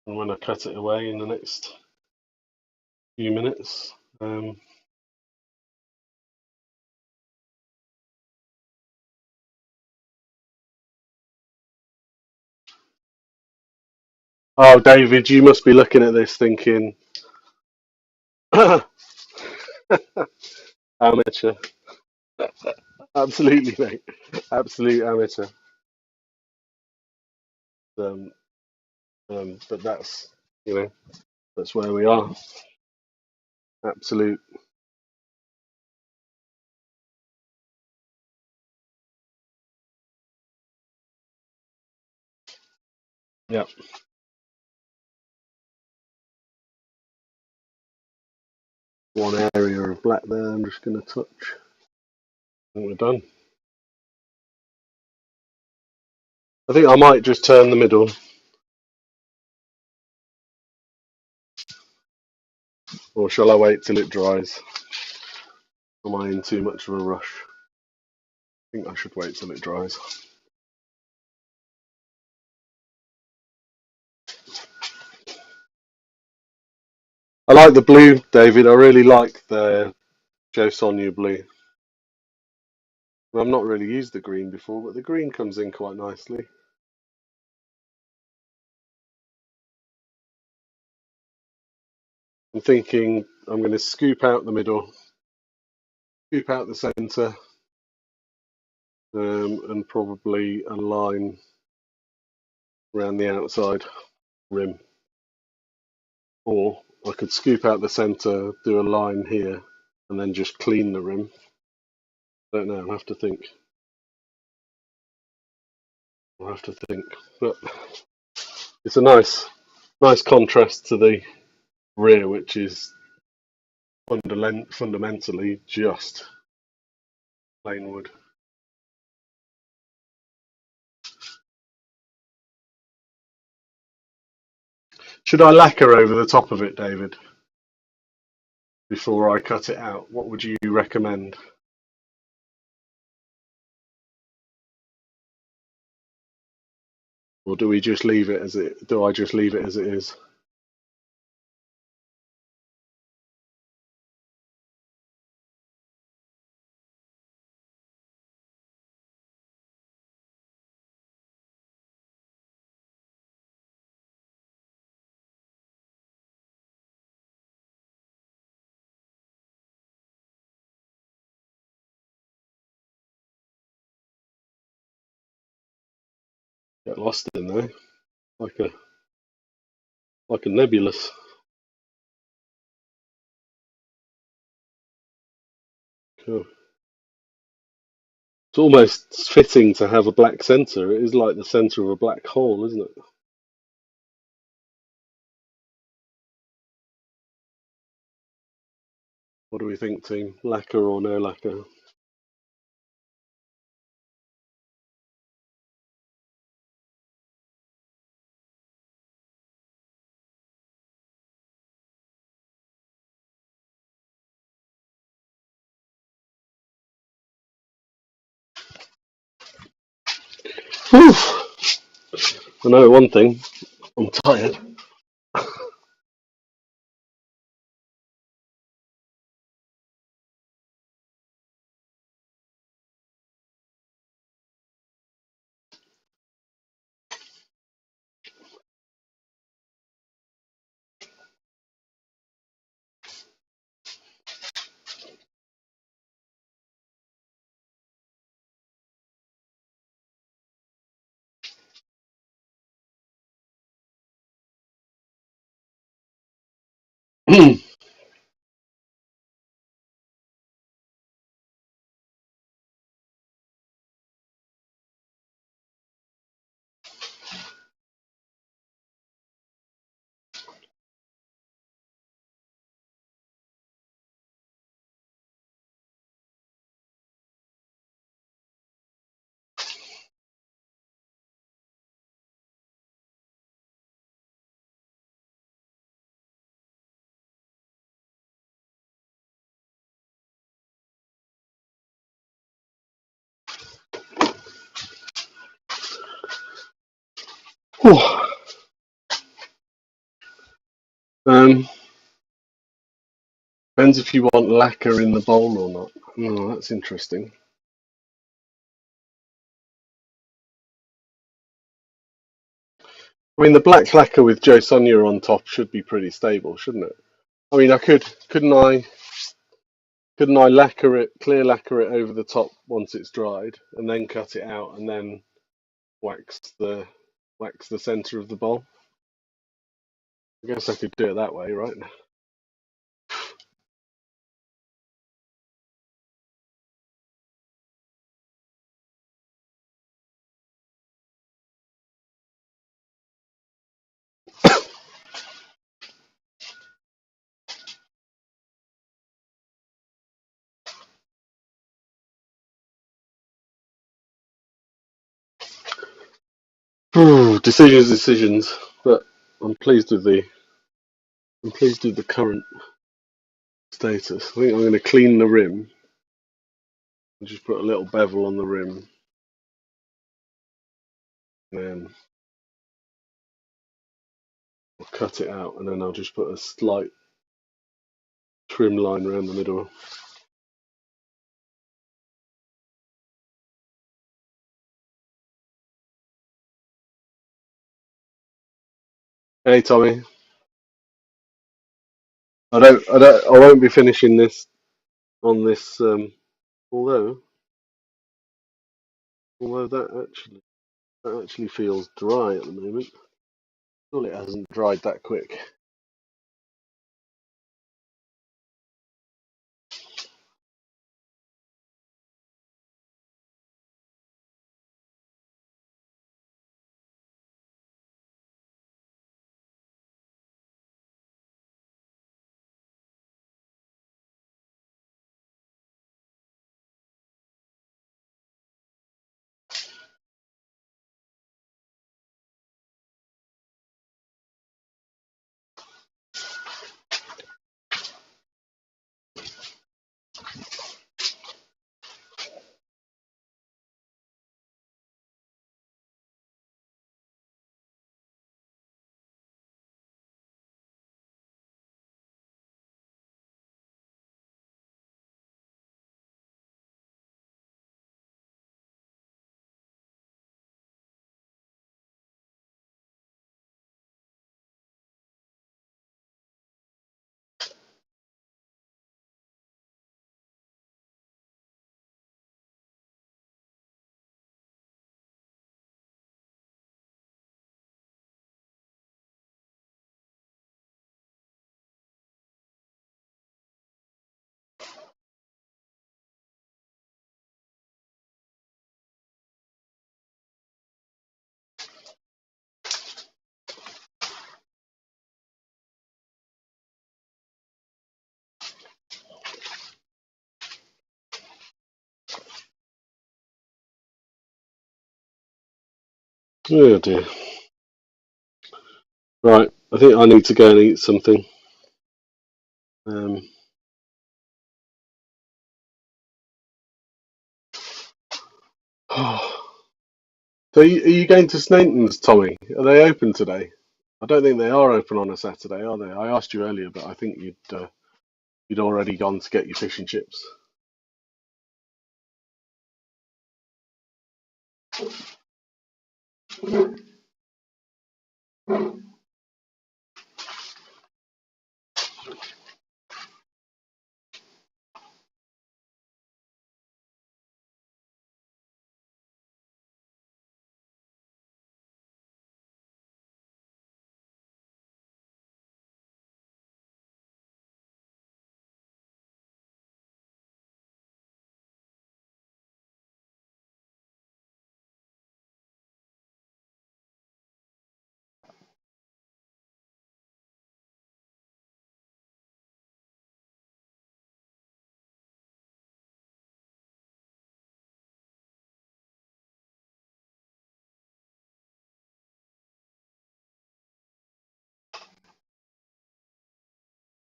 and when I cut it away in the next few minutes, oh, David, you must be looking at this thinking, amateur. Absolutely, mate. Absolute amateur. Um, but that's, you know, that's where we are. Absolute. Yeah. One area of black there. I'm just going to touch. And we're done. I think I might just turn the middle, or shall I wait till it dries? Am I in too much of a rush? I think I should wait till it dries. I like the blue, David. I really like the Joe Sonia blue. I've not really used the green before, but the green comes in quite nicely. I'm thinking I'm going to scoop out the middle, scoop out the centre, and probably a line around the outside rim. Or I could scoop out the centre, do a line here, and then just clean the rim. Don't know. I'll have to think. I'll have to think. But it's a nice contrast to the rear, which is fundamentally just plain wood. Should I lacquer over the top of it, David, before I cut it out? What would you recommend? Or do we just leave it as it? Do I just leave it as it is? Get lost in there, like a nebulous. Cool. It's almost fitting to have a black centre. It is like the centre of a black hole, isn't it? What do we think, team? Lacquer or no lacquer? Whew. I know one thing. I'm tired. Whew. um, Depends if you want lacquer in the bowl or not. Oh, that's interesting. I mean, the black lacquer with Joe Sonia on top should be pretty stable, shouldn't it? I mean, couldn't I lacquer it, clear lacquer it over the top once it's dried, and then cut it out, and then wax the center of the bowl? I guess I could do it that way, right? Decisions, but I'm pleased with the current status. I think I'm going to clean the rim and just put a little bevel on the rim, and then I'll cut it out, and then I'll just put a slight trim line around the middle. Hey Tommy, I won't be finishing this on this. Although, that actually feels dry at the moment. Well, it hasn't dried that quick. Oh dear. Right, I think I need to go and eat something. Um, so, are you going to Snainton's, Tommy? Are they open today? I don't think they are open on a Saturday, are they? I asked you earlier, but I think you'd already gone to get your fish and chips.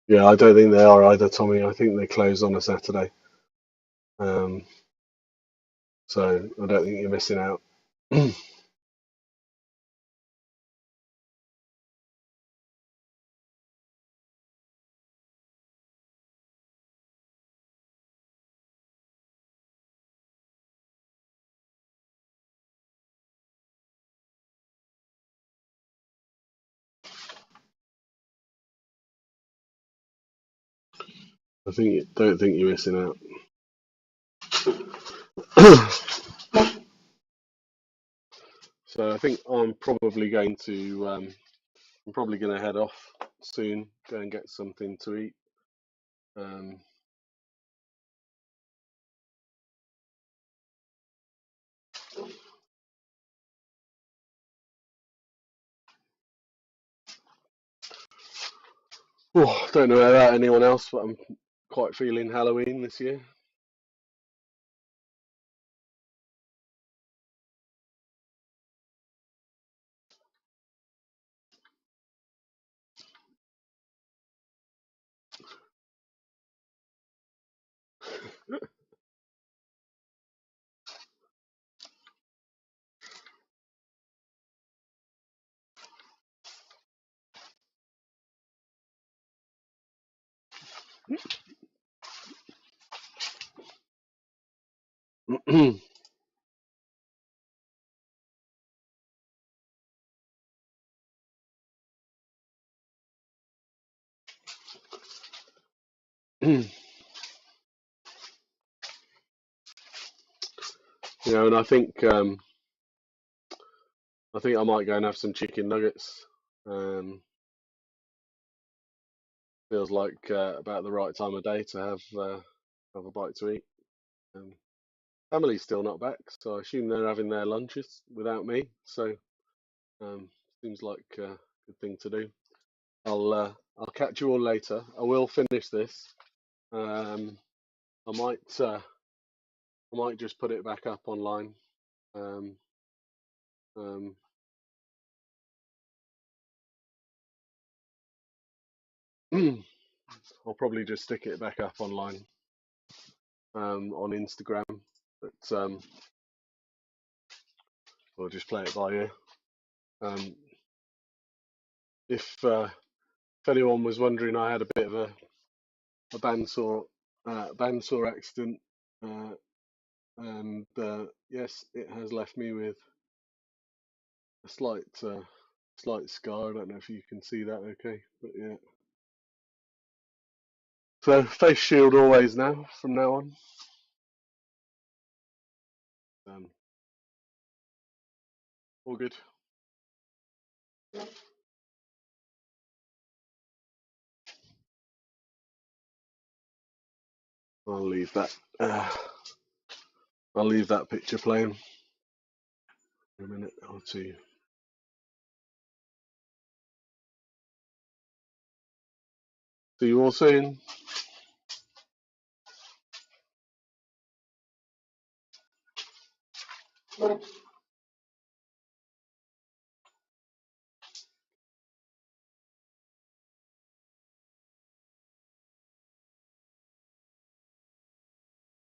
Yeah, I don't think they are either, Tommy. I think they close on a Saturday. Um, so I don't think you're missing out. I don't think you're missing out. So I think I'm probably going to head off soon, go and get something to eat. Um, don't know about anyone else, but I'm quite feeling Halloween this year. And I think I might go and have some chicken nuggets. Um, Feels like about the right time of day to have a bite to eat. Um, Family's still not back, so I assume they're having their lunches without me. So um, seems like a good thing to do. I'll catch you all later. I will finish this. Um, I might just put it back up online. Um, um, I'll probably just stick it back up online on Instagram, but we'll just play it by ear. Um, if anyone was wondering, I had a bit of a bandsaw accident, uh, and yes, it has left me with a slight scar. I don't know if you can see that, okay, but yeah. So face shield always now from now on. Um, all good. I'll leave that. Uh, I'll leave that picture playing for a minute or two. See you all soon.